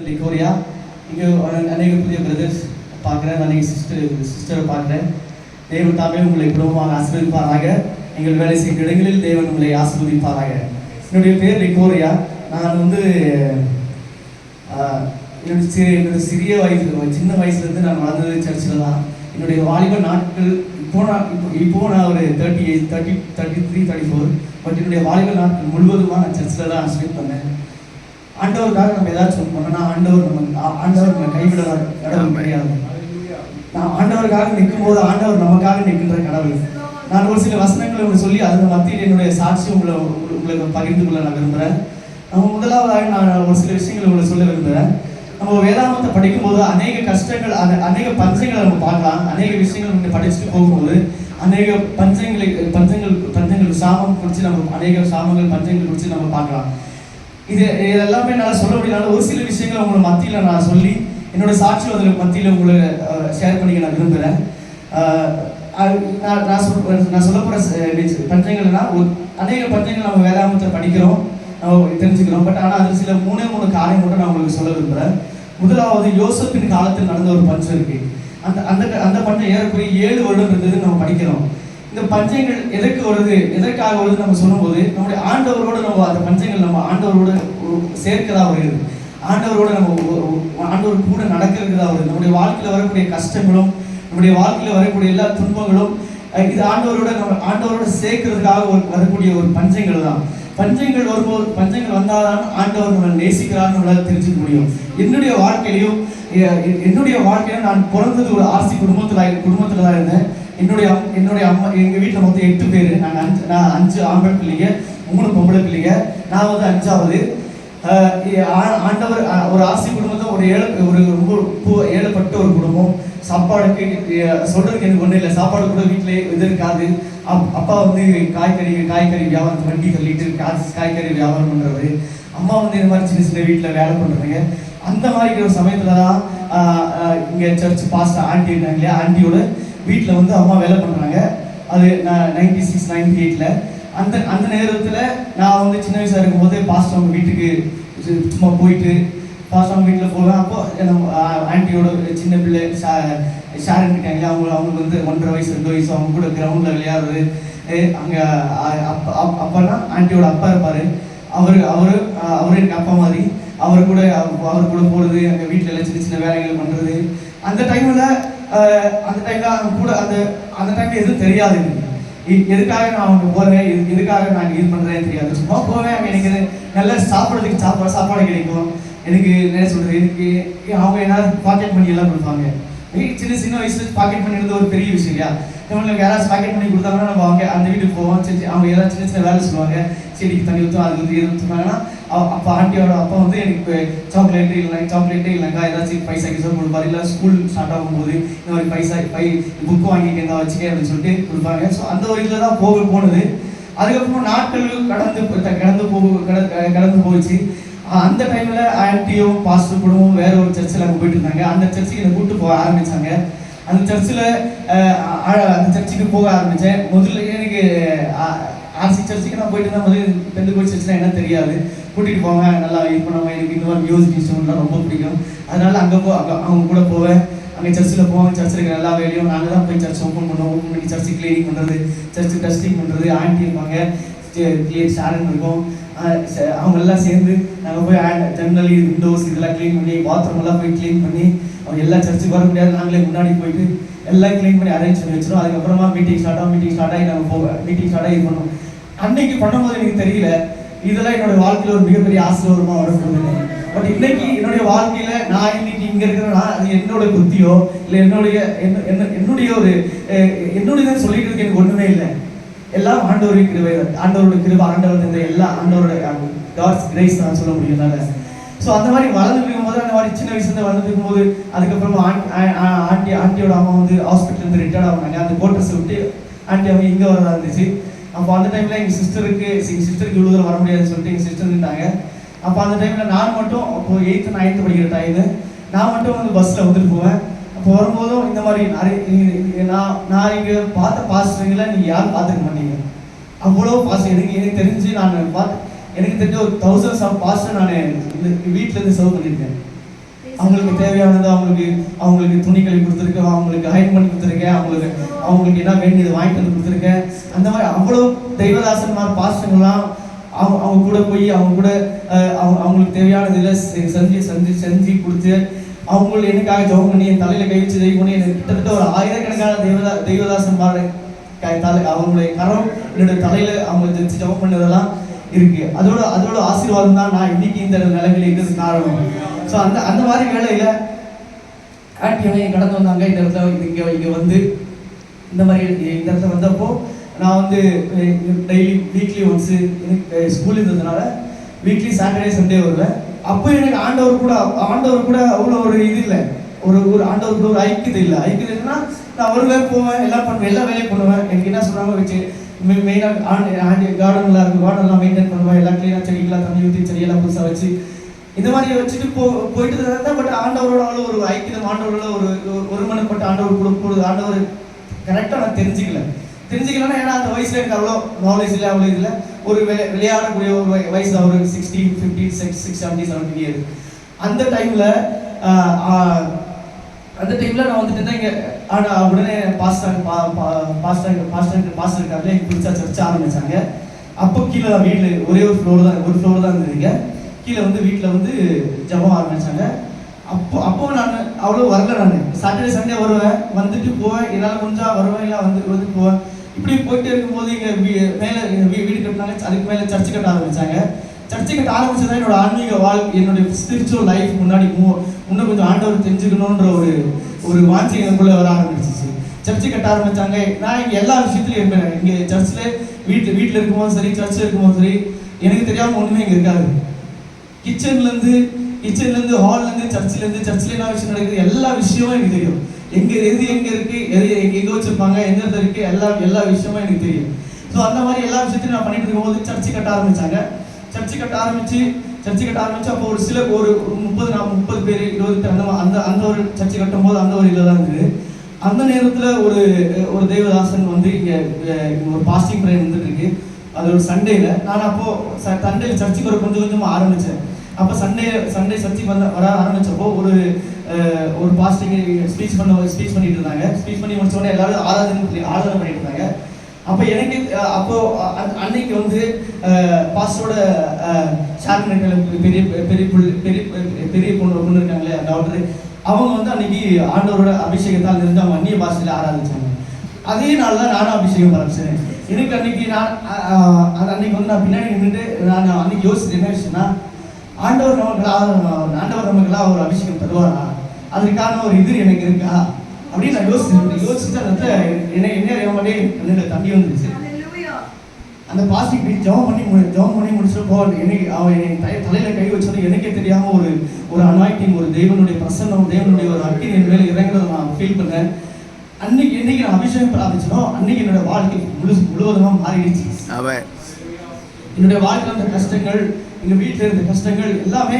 லிகோரியா. இங்கே அநேக புதிய பிரதர்ஸ் பார்க்குறேன், அநேக சிஸ்டரை பார்க்குறேன். தேவன் தாமே உங்களை குடும்பமாக ஆசீர்வதிப்பாராக. நீங்கள் வேலை செய்கிற இடங்களில் தேவன் உங்களை ஆசீர்வதிப்பாராக. என்னுடைய பேர் லிகோரியா. நான் வந்து என்னுடைய சிறிய வயசு, சின்ன வயசுலேருந்து நான் வளர்ந்தது சர்ச்சில் தான். என்னுடைய வாலிப நாட்கள் இப்போ நான் ஒரு 33-34. பட் என்னுடைய வாலிப நாட்கள் முழுவதுமாக நான் சர்ச்சில் தான் ஸ்பெண்ட் பண்ணேன். ஆண்டவருக்காக நம்ம ஏதாச்சும் பண்ணோம்னா ஆண்டவர் நம்ம கைவிட கடவுள் கிடையாது. நான் ஆண்டவருக்காக நிற்கும் போது ஆண்டவர் நமக்காக நிற்கின்ற கடவுள். நான் ஒரு சில வசனங்களை உங்களுக்கு சொல்லி அதன் மத்தியில் என்னுடைய சாட்சி உங்களுக்கு பகிர்ந்து கொள்ள நான் விரும்புகிறேன். முதலாவதாக நான் ஒரு சில விஷயங்களை உங்களுக்கு சொல்ல விரும்புகிறேன். நம்ம வேதாகமத்தை படிக்கும்போது அநேக கஷ்டங்கள், அநேக பஞ்சங்களை நம்ம பார்க்கலாம். அநேக விஷயங்கள் நம்ம படிச்சுட்டு போகும்போது அநேக பஞ்சங்கள் சாபம் குறித்து நம்ம அநேக சாபங்கள் பஞ்சங்கள் குறித்து நம்ம பார்க்கலாம். இது எல்லாமே என்னால் சொல்ல முடியல. ஒரு சில விஷயங்கள் உங்களை மத்தியில் நான் சொல்லி என்னோட சாட்சி அதில் மத்தியில் உங்களை ஷேர் பண்ணிக்க நான் விரும்புகிறேன். நான் சொல்ல போகிற பஞ்சங்கள்னா அநேக பஞ்சங்கள் நம்ம வேதாகமத்தை படிக்கிறோம், நம்ம தெரிஞ்சுக்கிறோம். பட் ஆனால் அதில் சில 3 காரியம் மட்டும் நான் உங்களுக்கு சொல்ல விரும்புகிறேன். முதலாவது, யோசேப்பின் காலத்தில் நடந்த ஒரு பஞ்சம் இருக்கு. அந்த பஞ்சம் ஏறக்குறைய 7 வருடம் இருந்தது நம்ம படிக்கிறோம். இந்த பஞ்சங்கள் எதற்காக வருது நம்ம சொல்லும்போது நம்முடைய ஆண்டவரோடு நம்ம அந்த பஞ்சங்கள் நம்ம ஆண்டவரோடு சேர்க்கதா வருது. ஆண்டவர் கூட நடக்கிறதா வருது. நம்முடைய வாழ்க்கையில் வரக்கூடிய கஷ்டங்களும் நம்முடைய வாழ்க்கையில் வரக்கூடிய எல்லா துன்பங்களும் இது ஆண்டவரோட சேர்க்கிறதுக்காக வரக்கூடிய ஒரு பஞ்சங்கள் தான். பஞ்சங்கள் வரும்போது, பஞ்சங்கள் வந்தால்தான் ஆண்டவர் நம்மளை நேசிக்கிறார் நம்மளால் தெரிஞ்சுக்க முடியும். என்னுடைய வாழ்க்கையிலையும் நான் பிறந்தது ஒரு ஆர்சி குடும்பத்தில் தான் இருந்தேன். என்னுடைய அம்மா, எங்கள் வீட்டில் மொத்தம் 8 பேர். நான் 5 ஆம்பளை பிள்ளைங்க, 3 பொம்பளை பிள்ளைங்க. நான் வந்து 5வது. ஆண்டவர் ஒரு ஆர்சி குடும்பத்தை ஒரு ரொம்ப ஏழப்பட்ட ஒரு குடும்பம். சாப்பாடுக்கு சொல்றதுக்கு எனக்கு ஒன்றும் இல்லை. சாப்பாடு கூட வீட்டிலே இது இருக்காது. அப்பா வந்து காய்கறி வியாபாரம் வண்டி தள்ளிட்டு காய்கறி வியாபாரம் பண்ணுறது. அம்மா வந்து இந்த மாதிரி சின்ன வீட்டில் வேலை பண்ணுறதுங்க. அந்த மாதிரி ஒரு சமயத்தில் தான் இங்கே சர்ச் பாஸ்டர் ஆண்டி இருந்தாங்க இல்லையா, ஆண்டியோட வீட்டில் வந்து அம்மா வேலை பண்ணுறாங்க. அது 96-98 அந்த நேரத்தில் நான் வந்து சின்ன வயசாக இருக்கும்போது பாஸ்டர் அவங்க வீட்டுக்கு சும்மா போயிட்டு பாஸ்டர் அவங்க வீட்டில் போவேன். அப்போது ஆண்டியோட சின்ன பிள்ளை ஷாரன் இருக்காங்க, அவங்களுக்கு வந்து 1.5 வயசு 2 வயசு. அவங்க கூட கிரவுண்டில் விளையாடுறது. அங்கே அப்போனா ஆண்டியோட அப்பா இருப்பார். அவர் எனக்கு அப்பா மாதிரி. அவர் கூட போகிறது, எங்கள் வீட்டில் எல்லாம் சின்ன சின்ன வேலைகள் பண்ணுறது. அந்த டைமில் கூட அந்த டைமில் எதுவும் தெரியாது. எதுக்காக நான் அவங்க போகிறேன், எதுக்காக நான் இது பண்ணுறேன்னு தெரியாது. சும்மா போவேன். அங்கே எனக்கு நல்லா சாப்பிட்றதுக்கு சாப்பாடு கிடைக்கும். எனக்கு என்ன சொல்கிறது, எனக்கு அவங்க என்ன பாக்கெட் மணி எல்லாம் கொடுப்பாங்க. சின்ன வயசுல பாக்கெட் மணி இருந்த ஒரு பெரிய விஷயம் இல்லையா. நம்மளுக்கு யாராவது பாக்கெட் பண்ணி கொடுத்தாங்கன்னா நம்ம அவங்க அந்த வீட்டுக்கு போவோம். சரி, அவங்க எல்லாம் சின்ன வேலை சொல்லுவாங்க. செடிக்கு தண்ணி ஊற்றும், அது வந்து எது ஊற்றுனாங்கன்னா அப்போ ஆண்டியோட அப்பா வந்து எனக்கு சாக்லேட்டு இல்லைங்க ஏதாச்சும் பைசா கொடுப்பாரு. இல்லை ஸ்கூல் ஸ்டார்ட் ஆகும்போது இந்த மாதிரி புக்கு வாங்கிட்டு இருந்தால் வச்சுக்கே அப்படின்னு சொல்லிட்டு கொடுப்பாங்க. ஸோ அந்த ஒரு இதில் தான் போனது. அதுக்கப்புறம் நாட்கள் கடந்து போச்சு. அந்த டைமில் ஆன்டியும் பாஸ்டர் குடும்பம் வேற ஒரு சர்ச்சில் அங்கே போயிட்டு இருந்தாங்க. அந்த சர்ச்சுக்கு என்னை கூப்பிட்டு போக ஆரம்பித்தாங்க. அந்த சர்ச்சுக்கு போக ஆரம்பித்தேன். முதல்ல எனக்கு ஆர்சி சர்ச்சுக்கு நான் போயிட்டு இருந்தால் முதல்ல பெந்தகோஸ்து சர்ச்னா என்ன தெரியாது. கூட்டிகிட்டு போங்க, நல்லா இது பண்ணுவாங்க. எனக்கு இந்த மாதிரி மியூசிக் இன்ஸ்ட்ருமெண்ட்லாம் ரொம்ப பிடிக்கும். அதனால அங்கே அவங்க கூட போவேன். அங்கே சர்ச்சில் போவாங்க. சர்ச்சில் இருக்கிற எல்லா வேலையும் நாங்கள் தான் போய் சர்ச் ஓப்பன் பண்ணி சர்ச்சு கிளீனிங் பண்ணுறது, சர்ச்சு டஸ்டிங் பண்ணுறது. ஆண்டி இருப்பாங்க, ஷாரன் இருக்கும். அவங்க எல்லாம் சேர்ந்து நாங்கள் போய் ஜன்னல் விண்டோஸ் இதெல்லாம் க்ளீன் பண்ணி, பாத்ரூம் எல்லாம் போய் க்ளீன் பண்ணி, அவங்க எல்லா சர்ச்சுக்கு வர முடியாது, நாங்களே முன்னாடி போயிட்டு எல்லாம் க்ளீன் பண்ணி அரேஞ்ச் பண்ணி வச்சிடும். அதுக்கப்புறமா மீட்டிங் ஸ்டார்ட் ஆகி நாங்கள் மீட்டிங் ஸ்டார்ட் ஆகி பண்ணோம். அன்னைக்கு பண்ணும்போது எனக்கு தெரியல இதெல்லாம் என்னோட வாழ்க்கையில் ஒரு மிகப்பெரிய ஆசீர்வாதமாக வரப்படுது. பட் இன்னைக்கு என்னுடைய வாழ்க்கையில நான் இன்னைக்கு இங்கே இருக்கிறேன்னா அது என்னோட புத்தியோ இல்லை என்னுடையதான் சொல்லிக்கிறதுக்கு எனக்கு ஒன்றுமே இல்லை. எல்லாம் ஆண்டவருடைய கிருபை, ஆண்டவர் தந்த எல்லா ஆண்டவரோட காட்ஸ் கிரேஸ் தான் சொல்ல முடியும். ஸோ அந்த மாதிரி வளர்ந்துட்டு இருக்கும்போது, அந்த மாதிரி சின்ன வயசுலேருந்து வளர்ந்துட்டு இருக்கும்போது, அதுக்கப்புறமா ஆண்டியோட அம்மா வந்து ஹாஸ்பிட்டலேருந்து ரிட்டையர்ட் ஆகினாங்க. அந்த கோட்டர்ஸை விட்டு ஆண்டி அவங்க இங்கே வரதா இருந்துச்சு. அப்போ அந்த டைமில் எங்கள் சிஸ்டருக்கு இவ்வளோ தூரம் வர முடியாதுன்னு சொல்லிட்டு எங்கள் சிஸ்டர் இருந்தாங்க. அப்போ அந்த டைமில் நான் மட்டும் அப்போ 8th 9th படிக்கிற டைமு நான் மட்டும் வந்து பஸ்ஸில் வந்துட்டு போவேன். அப்போ வரும்போதும் இந்த மாதிரி நான் இங்கே பார்த்த பாஸ்டருங்களை நீங்கள் யாரும் பார்த்துக்க மாட்டீங்க. அவ்வளோ பாஸ்டர் எனக்கு தெரிஞ்சு எனக்கு தெரிஞ்ச ஒரு 1000 பாஸ்டர் நான் வீட்டிலேருந்து சர்வ் பண்ணியிருக்கேன். அவங்களுக்கு தேவையானது அவங்களுக்கு துணிகளை கொடுத்துருக்கேன், அவங்களுக்கு அயன் பண்ணி கொடுத்துருக்கேன், அவங்களுக்கு என்ன வேண்டியது வாங்கிட்டு வந்து கொடுத்துருக்கேன். அந்த மாதிரி அவ்வளோ தெய்வதாசன்மார் பாஸ்டங்கள்லாம் அவங்க கூட போய் அவங்க கூட அவங்களுக்கு தேவையானது இதில் செஞ்சு கொடுத்து அவங்களும் எனக்காக ஜெபம் பண்ணி என் தலையில் கை வச்சு தெய்வம் பண்ணி எனக்கு கிட்டத்தட்ட ஒரு ஆயிரக்கணக்கான தெய்வதாசன்மார் அவங்களுடைய கரம் என்னுடைய தலையில் அவங்க வச்சு ஜெபம் பண்ணதெல்லாம் இருக்கு. அதோட ஆசீர்வாதம் தான் நான் இன்னைக்கு இந்த நிலைமையில இருக்கிறது காரணம். ஸோ அந்த மாதிரி வேலையில் ஆக்டிவாக கடந்து வந்தாங்க. இந்த இடத்துல இங்கே வந்து இந்த இடத்துல வந்தப்போ நான் வந்து டெய்லி வீக்லி ஒன்ஸு எனக்கு ஸ்கூல் இருந்ததுனால வீக்லி சாட்டர்டே சண்டே வருவேன். அப்போ எனக்கு ஆண்டவர் கூட அவ்வளோ ஒரு இது இல்லை, ஒரு ஆண்டவர் கூட ஒரு ஐக்கியது இல்லைன்னா நான் வருவேன் போவேன் எல்லாம் பண்ணுவேன், எல்லா வேலையும் பண்ணுவேன். எனக்கு என்ன சொல்கிறாங்க வச்சு மெயினாக கார்டன்லாம் இருக்கும், கார்டன்லாம் மெயின்டைன் பண்ணுவேன், எல்லாம் க்ளீனாக செடிகளாக தண்ணி ஊற்றி செடியெல்லாம் புதுசாக வச்சு இந்த மாதிரி வச்சுட்டு போயிட்டு தான். பட் ஆண்டவரோட அவ்வளோ ஒரு ஐக்கியம், ஆண்டவரோட ஒருமனப்பட்ட ஆண்டவர் கொடுப்பது ஆண்டவர் கரெக்டாக நான் தெரிஞ்சுக்கலன்னா ஏன்னா அந்த வயசுல எனக்கு அவ்வளோ நாலேஜ் இல்லை, அவ்வளோ இதில் ஒரு விளையாடக்கூடிய ஒரு வயசு ஒரு 16, 15, 16, 17 இயர்ஸ். அந்த டைமில் நான் வந்துட்டு தான் இங்கே உடனே பாஸ்டர் இருக்காங்க, எங்கள் பிடிச்சா சர்ச்சை ஆரம்பிச்சாங்க. அப்போ கீழே தான் வீட்டில் ஒரே ஒரு ஃப்ளோர் தான் இருந்ததுங்க. கீழே வந்து வீட்டில் வந்து ஜபம் ஆரம்பிச்சாங்க. அப்போ நான் அவ்வளோ வரல. நான் சாட்டர்டே சண்டே வருவேன், வந்துட்டு போவேன், என்னால் முடிஞ்சால் வருவேன், இல்லை வந்து போவேன். இப்படி போயிட்டு இருக்கும்போது இங்கே மேலே வீடு கட்டினாங்க, அதுக்கு மேலே சர்ச்சு கட்ட ஆரம்பித்தாங்க. சர்ச்சை கட்ட ஆரம்பிச்சதான் என்னோட ஆன்மீக வாழ்க்கை, என்னுடைய ஸ்பிரிச்சுவல் லைஃப் முன்னாடி இன்னும் கொஞ்சம் ஆண்டவர் தெரிஞ்சுக்கணுன்ற ஒரு வாஞ்சி எனக்குள்ளே வர ஆரம்பிச்சிச்சு. சர்ச்சை கட்ட ஆரம்பித்தாங்க. நான் இங்கே எல்லா விஷயத்துலையும் இருப்பேன். இங்கே சர்ச்சில் வீட்டில் இருக்கும்போது சரி, சர்ச்சில் இருக்கும்போது சரி, எனக்கு தெரியாமல் ஒன்றுமே இங்கே இருக்காது. கிச்சன்லேருந்து ஹால்லேருந்து சர்ச்சில் என்ன விஷயம் நடக்குது எல்லா விஷயமும் எனக்கு தெரியும். எங்கே இருக்குது, எங்கே வச்சுருப்பாங்க, எந்த இடத்துல இருக்குது, எல்லா விஷயமும் எனக்கு தெரியும். ஸோ அந்த மாதிரி எல்லா விஷயத்தையும் நான் பண்ணிட்டு இருக்கும்போது சர்ச்சை கட்ட ஆரம்பித்தாங்க. சர்ச்சை கட்ட ஆரம்பிச்சு அப்போ ஒரு 30 பேர் 20 பேர் அந்த ஒரு சர்ச்சை கட்டும் போது அந்த ஒரு இதில் தான் இருந்தது. அந்த நேரத்தில் ஒரு தேவதாசன் வந்து இங்கே ஒரு பாஸ்டிங் ப்ரேயர் வந்துட்டு இருக்கு. அது ஒரு சண்டேல நான் அப்போது சண்டேல சர்ச்சுக்கு கொஞ்சமாக ஆரம்பித்தேன். அப்போ சண்டே சர்ச்சுக்கு வர ஆரம்பித்தப்போ ஒரு பாஸ்டிங் ஸ்பீச் பண்ணிட்டு இருந்தாங்க. ஸ்பீச் பண்ணி முடிச்சோடனே எல்லாரும் ஆராதனை பண்ணிட்டு இருந்தாங்க. அப்போ எனக்கு அன்னைக்கு வந்து பாஸ்டரோட பெரிய பொண்ணு இருக்காங்களே டாக்டர், அவங்க வந்து அன்னைக்கு ஆண்டவரோட அபிஷேகத்தால் இருந்து அவங்க அந்நிய பாஷையில் ஆராதிச்சாங்க. அதே நாள் தான் நானும் அபிஷேகம் ஆரம்பிச்சேன். எனக்கு அன்னைக்கு அன்னைக்கு வந்து நான் பின்னாடி நின்றுட்டு நான் அன்னைக்கு யோசிச்சது என்ன விஷயம்னா, ஆண்டவர் நமக்கெல்லாம் ஒரு அபிஷேகம் தருவாரா, அதற்கான ஒரு இது எனக்கு இருக்கா அப்படின்னு நான் யோசிச்சு அந்த என்ன தண்ணி வந்துருச்சு. அந்த பாஸ்டிங் ஜெபம் பண்ணி முடிச்சப்போ அவன் தலையில கை வச்சோட எனக்கே தெரியாம ஒரு அனாயிட்டிங், ஒரு தேவனுடைய பிரசன்னம், தேவனுடைய ஒரு அக்கினி என் மேல இறங்குறத நான் ஃபீல் பண்ணேன். என்னைக்கு நான் அபிஷேகம் பிரார்த்திச்சனோ அன்னைக்கு என்னோட வாழ்க்கை முழுவதுமா மாறிடுச்சு. என்னுடைய வாழ்க்கையில் அந்த கஷ்டங்கள், எங்க வீட்டில் இருந்த கஷ்டங்கள் எல்லாமே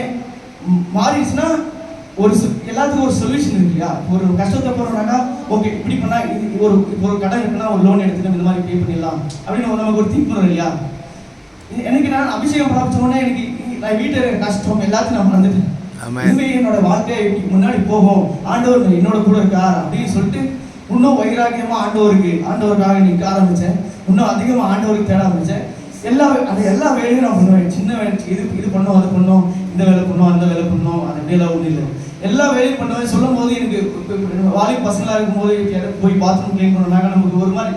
மாறிடுச்சுன்னா எல்லாத்துக்கும் ஒரு சொல்யூஷன் இருக்கு இல்லையா. ஒரு கஷ்டத்தை போறோம்னாக்கா ஓகே இப்படி பண்ணா ஒரு கடன் இருக்குன்னா ஒரு லோன் எடுத்துட்டு இந்த மாதிரி பே பண்ணிடலாம் அப்படின்னு நமக்கு ஒரு திங்க் பண்ணுறோம் இல்லையா. எனக்கு நான் அபிஷேகம் பிராப்திச்சோடனே நான் வீட்டில் இருக்கிற கஷ்டம் எல்லாத்தையும் நான் மறந்துட்டேன். இனிமே என்னோட வாழ்க்கையை முன்னாடி போகும், ஆண்டவர் என்னோட கூட இருக்கார் அப்படின்னு சொல்லிட்டு இன்னும் வைராக்கியமா ஆண்டவருக்காக நிற்க ஆரம்பிச்சேன். இன்னும் அதிகமாக ஆண்டவருக்கு தேட ஆரம்பிச்சேன். எல்லா வேலையும் நான் பண்ணுவேன். சின்ன வேலை இது பண்ணோம், அது பண்ணோம், இந்த வேலை பண்ணோம், அந்த வேலை பண்ணோம், அது வேலை ஒன்றும் இல்லை, எல்லா வேலையும் பண்ணுவேன். சொல்லும் போது எனக்கு வாலிப பசங்களாக இருக்கும்போது போய் பாத்ரூம் க்ளீன் பண்ணோம்னாக்கா நமக்கு ஒரு மாதிரி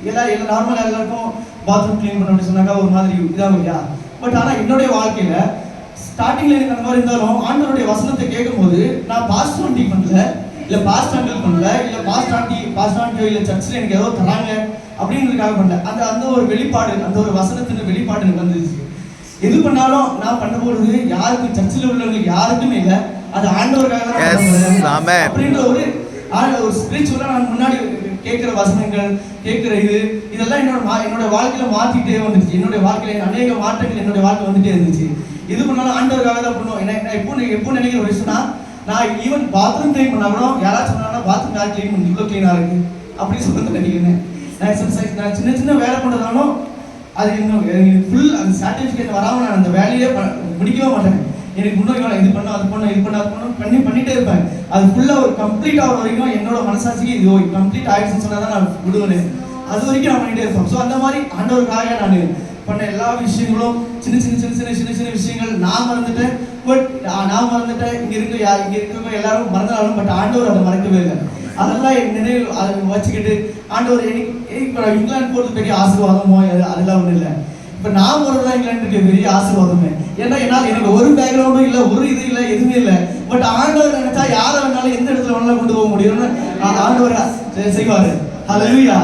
எல்லாம் நார்மலாக எல்லாருக்கும் பாத்ரூம் க்ளீன் பண்ண அப்படின்னு சொன்னாக்கா ஒரு மாதிரி இதாகும் இல்லையா. பட் ஆனால் என்னுடைய வாழ்க்கையில் ஸ்டார்டிங்கில் எனக்கு அந்த மாதிரி இருந்தாலும் ஆண்டவருடைய வசனத்தை கேட்கும்போது நான் பாஸ்டர் ஆண்டி பண்ணல, இல்லை பாஸ்ட் அங்கிள் பண்ணல, இல்லை பாஸ்ட் ஆண்டியோ இல்லை சர்ச்சில் எனக்கு ஏதோ தராங்க அப்படின்றதுக்காக பண்ணல. அந்த ஒரு வெளிப்பாடு, அந்த ஒரு வசனத்தின் வெளிப்பாடு எனக்கு வந்துச்சு. எது பண்ணாலும் நான் பண்ணும்போது யாருக்கும் சர்ச்சில் உள்ளவங்களுக்கு யாருக்குமே இல்லை, அது ஆண்டவருக்காக தான் அப்படின்ற ஒரு ஸ்பிரிச்சுவலா நான் முன்னாடி கேட்கிற வசனங்கள், கேட்கிற இதெல்லாம் என்னோட வாழ்க்கையில மாத்திட்டே வந்துச்சு. என்னுடைய வாழ்க்கையில அநேக மாற்றங்கள் என்னுடைய வாழ்க்கை வந்துட்டே இருந்துச்சு. இது பண்ணாலும் ஆண்டவருக்காக தான் பண்ணுவோம். எப்போ நினைக்கிற ஒரு விஷயம்னா, நான் ஈவன் பாத்ரூம் கிளீன் பண்ணா கூட யாராச்சும் சொன்னாங்கன்னா பாத்ரூம் யார் கிளீன் பண்ணி இவ்வளோ கிளீனா இருக்கு அப்படின்னு சொல்லிட்டு நினைக்கிறேன். நான் சின்ன வேலை பண்ணுறதாலும் அது இன்னும் ஃபுல் அந்த சாட்டிஸ்ஃபிகேஷன் வராமல் நான் அந்த வேலையே முடிக்கவே மாட்டேன். எனக்கு முன்னோக்கி இது பண்ண அது பண்ண இது பண்ண அது பண்ண பண்ணிட்டே இருப்பேன். அது ஃபுல்லாக ஒரு கம்ப்ளீட் ஆகிற வரைக்கும் என்னோட மனசாட்சிக்கு இது கம்ப்ளீட் ஆகிடுச்சுன்னு சொன்னால் தான் நான் விடுவேன். அது வரைக்கும் நான் பண்ணிகிட்டே இருப்பேன். ஸோ அந்த மாதிரி ஆண்டவருக்காக நான் பண்ண எல்லா விஷயங்களும் சின்ன சின்ன சின்ன சின்ன சின்ன சின்ன விஷயங்கள் நான் மறந்துட்டேன். பட் நான் மறந்துட்டேன், இங்கே இருக்கிறவங்க எல்லாரும் மறந்தாலும் பட் ஆண்டவர் அதை மறக்கவே இல்லை. அதெல்லாம் என் நினைவு அதை வச்சுக்கிட்டு ஆண்டவர் இப்போ இங்கிலாந்து போகிறது பெரிய ஆசீர்வாதமோ அதெல்லாம் ஒன்றும் இல்லை. இப்போ நான் போகிறது தான் இங்கிலாந்துக்கு பெரிய ஆசீர்வாதமே. ஏன்னா என்னால் எனக்கு ஒரு பேக்ரவுண்டும் இல்லை, ஒரு இது இல்லை, எதுவுமே இல்லை. பட் ஆண்டவர் நினைச்சா யாரை வேணாலும் எந்த இடத்துல வேணாலும் கொண்டு போக முடியும்னு ஆண்டவர் செய்வார். ஹல்லேலூயா.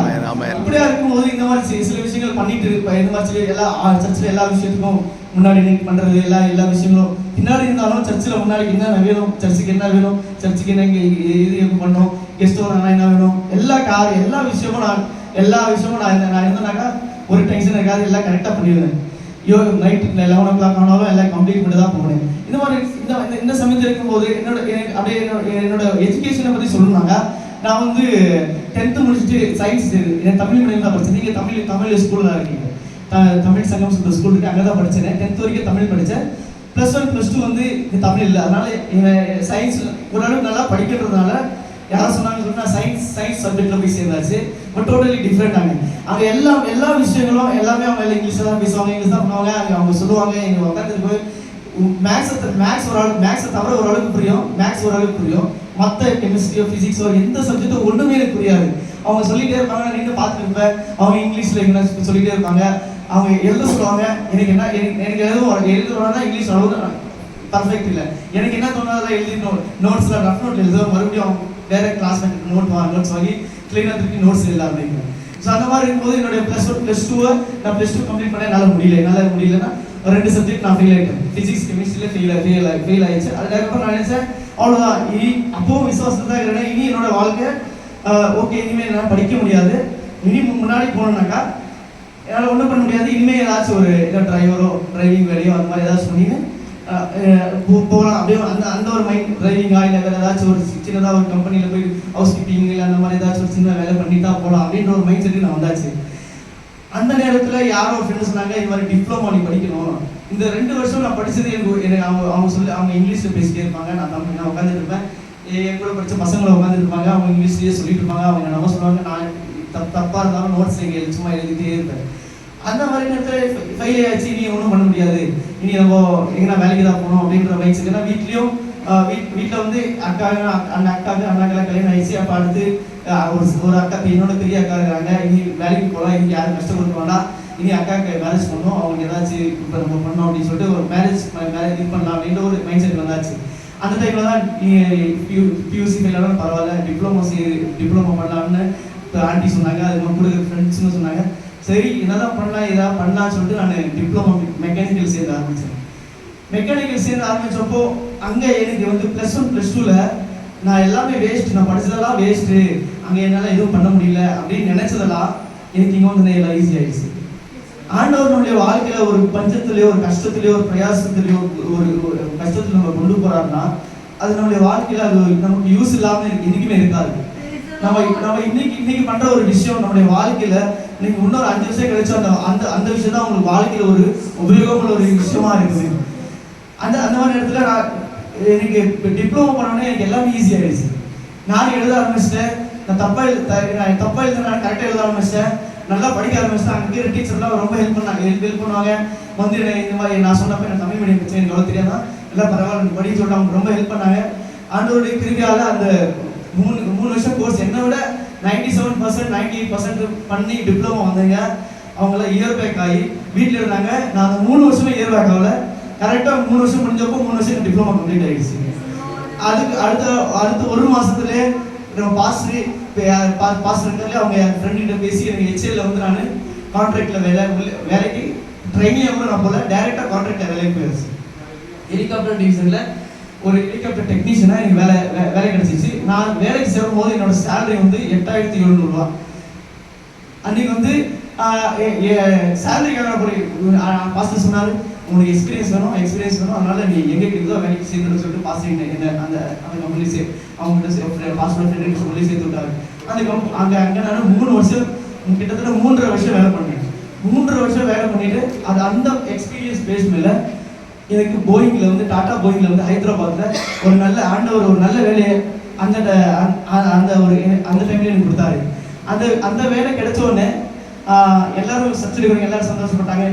இப்படியா இருக்கும்போது இந்த மாதிரி சில விஷயங்கள் பண்ணிட்டு இருப்பேன். இந்த மாதிரி எல்லா சர்ச்சில் எல்லா விஷயத்துக்கும் முன்னாடி நீங்க பண்றது எல்லா விஷயங்களும் பின்னாடி இருந்தாலும் சர்ச்சில் முன்னாடி என்ன வேணும், சர்ச்சுக்கு என்ன வேணும், சர்ச்சுக்கு என்ன இது பண்ணணும், கெஸ்ட் வராங்கன்னா என்ன வேணும், எல்லா விஷயமும் நான் இருந்தேனாக்கா ஒரு டென்ஷன் இருக்காது, எல்லாம் கரெக்டாக பண்ணிடுவேன். நைட் 11 o'clock ஆனாலும் எல்லாம் கம்ப்ளீட் பண்ணி தான் போனேன். இந்த மாதிரி இந்த சமயத்தில் இருக்கும்போது என்னோட எஜுகேஷனை பற்றி சொல்லணும்னாங்க. நான் வந்து 10th முடிச்சுட்டு சயின்ஸ் தமிழ் மீடியம் தான் படித்தேன். நீங்கள் தமிழ் ஸ்கூலில் இருக்கீங்க, தமிழ் சங்கம் சொல்கிற ஸ்கூல் இருக்குது, அங்கே தான் படித்தேன். 10th வரைக்கும் தமிழ் படித்தேன். +1 +2 வந்து தமிழ் இல்லை. அதனால் சயின்ஸ் ஓரளவுக்கு நல்லா படிக்கிறதுனால யாரும் சொன்னாங்க சயின்ஸ் சப்ஜெக்டில் போய் சேர்ந்தாச்சு. But totally different. அங்கே எல்லா விஷயங்களும் எல்லாமே அவங்க எல்லாம் இங்கிலீஷில் தான் பேசுவாங்க, இங்கிலீஷ் தான் பண்ணுவாங்க. அவங்க சொல்லுவாங்க, எங்கள் உட்காந்துட்டு போய் மேக்ஸை தவிர ஓரளவுக்கு புரியும், மேக்ஸ் ஓரளவுக்கு புரியும். மற்ற கெமிஸ்ட்ரியோ ஃபிசிக்ஸோ எந்த சப்ஜெக்டோ ஒன்றுமே எனக்கு புரியாது. அவங்க சொல்லிகிட்டே இருப்பாங்க, நான் நின்று பார்த்துருப்பேன். அவங்க இங்கிலீஷில் என்ன சொல்லிகிட்டே இருப்பாங்க. அவங்க எழுத சொல்லுவாங்க. எனக்கு எழுதுறோன்னா இங்கிலீஷ் அளவு பர்ஃபெக்ட் இல்லை. எனக்கு என்ன தோணாதான் எழுதி நோட்ஸில் ரஃப் நோட் எழுதுவோம். மறுபடியும் வேற கிளாஸ்மேட் நோட்ஸ் வாங்கி கிளீனாக திருப்பி நோட்ஸ் எழுத அப்படிங்க. ஸோ அந்த மாதிரி இருக்கும்போது என்னுடைய +2 நான் +2 கம்ப்ளீட் பண்ண என்னால் முடியலன்னா 2 சப்ஜெக்ட் நான் ஃபெயில் ஆகிட்டேன். ஃபிசிக்ஸ் கெமிஸ்ட்ரியில் ஃபெயில் ஆயிடுச்சு. அதுக்கப்புறம் நான் நினைச்சேன் அவ்வளோதான், அப்போவும் விசுவாசத்தில் தான் இருக்கிறேன். இனி என்னோட வாழ்க்கை ஓகே, இனிமேல் என்னால் படிக்க முடியாது. இனி முன்னாடி போனோம்னாக்கா என்னால் ஒன்றும் பண்ண முடியாது. இனிமேல் ஏதாச்சும் ஒரு டிரைவிங் வேலையோ அந்த மாதிரி ஏதாச்சும் பண்ணின்னு போகலாம். அப்படியே அந்த ஒரு மைண்ட் டிரைவிங்கா இல்லை வேறு ஏதாச்சும் ஒரு சின்னதாக ஒரு கம்பெனியில் போய் ஹவுஸ் கீப்பிங் இல்லை அந்த மாதிரி ஏதாச்சும் ஒரு சின்ன வேலை பண்ணிட்டா போகலாம் அப்படின்ற ஒரு மைண்ட் செட்டுக்கு நான் வந்தாச்சு. அந்த நேரத்தில் யாரோ ஒரு ஃப்ரெண்டு சொன்னாங்க, இது மாதிரி டிப்ளமோ நீ படிக்கணும். இந்த 2 வருஷம் நான் படித்தது எனக்கு அவங்க இங்கிலீஷில் பேசிட்டே இருப்பாங்க, நான் உட்காந்துட்டு இருப்பேன். என் கூட படித்த பசங்களை உட்காந்துட்டு இருப்பாங்க, அவங்க இங்கிலீஷ்லேயே சொல்லிட்டு இருப்பாங்க. அவங்க நம்ம சொல்லுவாங்க, நான் தப்பாக இருந்தாலும் நோட்ஸ் எங்கே சும்மா எழுதிட்டே இருப்பேன். அந்த மாதிரி நேரத்தில் ஃபெயில் ஆகிடுச்சு. இனி ஒன்றும் பண்ண முடியாது, இனி நம்ம எங்கன்னா வேலைக்கு தான் போகணும் அப்படின்ற மைண்ட் செட். ஏன்னா வீட்லேயும் வீட்டில் வந்து அண்ணாக்கெல்லாம் கல்யாணம் ஆயிடுச்சு. அப்போ அடுத்து ஒரு அக்கா, என்னோட பெரிய அக்கா இருக்காங்க. இனி வேலைக்கு போகலாம், இனி யாரும் கஷ்டப்படுத்த வேண்டாம், இனி அக்காவுக்கு மேரேஜ் பண்ணணும், அவங்க ஏதாச்சும் இப்போ நம்ம பண்ணோம் அப்படின்னு சொல்லிட்டு ஒரு மேரேஜ் இது பண்ணலாம் அப்படின்ற ஒரு மைண்ட் செட் வந்தாச்சு. அந்த டைமில் தான் பியூசி ஃபெயிலாலும் பரவாயில்ல, டிப்ளமோ பண்ணலாம்னு இப்போ ஆண்டி சொன்னாங்க. அது நம்ம கூட ஃப்ரெண்ட்ஸ்னு சொன்னாங்க. சரி என்னதான் பண்ணலாம், எதாவது பண்ணலான்னு சொல்லிட்டு நான் டிப்ளமோ மெக்கானிக்கல் சேர்ந்து ஆரம்பித்தேன். மெக்கானிக்கல் சேர்ந்து ஆரம்பித்தப்போ அங்கே எனக்கு வந்து +1 +2ல் நான் எல்லாமே வேஸ்ட், நான் படித்ததெல்லாம் வேஸ்ட்டு, அங்கே என்னால் எதுவும் பண்ண முடியல அப்படின்னு நினச்சதெல்லாம் எனக்கு இங்கே வந்து எல்லாம் ஈஸி ஆகிடுச்சு. ஆண்டவர் நம்முடைய வாழ்க்கையில் ஒரு பஞ்சத்துலேயோ ஒரு கஷ்டத்துலேயோ ஒரு பிரயாசத்துலேயோ ஒரு கஷ்டத்தில் நம்ம கொண்டு போகிறாருன்னா அது நம்முடைய வாழ்க்கையில் அது நமக்கு யூஸ் இல்லாமல் என்றைக்குமே இருக்காது. நம்ம இன்னைக்கு பண்ணுற ஒரு விஷயம் நம்முடைய வாழ்க்கையில் நீங்கள் இன்னொரு 5 வருஷம் கழிச்சு அந்த விஷயம் தான் உங்களுக்கு வாழ்க்கையில் ஒரு உபயோகமுள்ள ஒரு விஷயமா இருக்குது. அந்த மாதிரி இடத்துல எனக்கு டிப்ளமோ பண்ணோன்னே எனக்கு எல்லாமே ஈஸி ஆகிடுச்சு. நான் எழுத ஆரம்பிச்சிட்டேன். நான் தப்பாக எழுதுனா கரெக்டாக எழுத ஆரம்பிச்சிட்டேன். நல்லா படிக்க ஆரம்பிச்சிட்டேன். அங்கே இருக்கிற டீச்சர்லாம் ரொம்ப ஹெல்ப் பண்ணுவாங்க. வந்து இந்த மாதிரி நான் சொன்னப்போ எனக்கு தமிழ் மீடியம் பிரச்சனை எனக்கு அவ்வளோ தெரியாதான், எல்லாம் பரவாயில்ல படிக்க சொல்லிட்டு அவங்க ரொம்ப ஹெல்ப் பண்ணாங்க. ஆண்டவருடைய கிருபையால் அந்த 3 வருஷம் கோர்ஸ் என்னை விட 97% 98% பண்ணி டிப்ளமோ வந்தேங்க. அவங்களாம் இயர் பேக் ஆகி வீட்டில் இருந்தாங்க. நான் அந்த 3 வருஷமே இயர் பேக் ஆகல. கரெக்டாக 3 வருஷம் முடிஞ்சப்போ 3 வருஷம் டிப்ளமோ கம்ப்ளீட் ஆகிடுச்சு. அதுக்கு அடுத்த 1 மாதத்துலேயே நம்ம பாஸ்டர் இருக்காங்களே, அவங்க என் ஃப்ரெண்ட்கிட்ட பேசி எனக்கு HL வந்து நான் கான்ட்ராக்டில் வேலைக்கு ட்ரைனிங்காக கூட நான் போல டேரெக்டாக கான்ட்ராக்டில் வேலைக்கு போயிடுச்சு. ஹெலிகாப்டர் டிவிஷனில் ஒரு ஹெலிகாப்டர் டெக்னீஷியனாக எனக்கு வேலை கிடச்சிச்சு. நான் வேலைக்கு சேரும் போது என்னோட சேலரி வந்து 8700 ரூபா. அன்றைக்கி வந்து சேலரிக்காக பாஸ்டர் சொன்னார், உங்களுக்கு எக்ஸ்பீரியன்ஸ் வேணும், அதனால் நீ எங்கே இருக்குதோ வேலைக்கு சேர்ந்துன்னு சொல்லிட்டு பாஸ்டர் என்ன அந்த கம்பெனி அவங்ககிட்ட பாஸ்டர் ஃப்ரெண்ட் சொல்லி சேர்த்து விட்டாரு. அங்கே நான் 3 வருஷம் கிட்டத்தட்ட 3.5 வருஷம் வேலை பண்ணேன். 3.5 வருஷம் வேலை பண்ணிவிட்டு அது அந்த எக்ஸ்பீரியன்ஸ் பேஸ் மேலே எனக்கு போயிங்கில் வந்து டாடா போயிங்கில் வந்து ஹைதராபாத்தில் ஒரு நல்ல ஆண்டவர் ஒரு நல்ல வேலையை அந்த அந்த ஒரு அந்த டைம்ல எனக்கு கொடுத்தாரு. அந்த வேலை கிடைச்ச உடனே எல்லாரும் சப்சிடி எல்லாரும் சந்தோஷப்பட்டாங்க.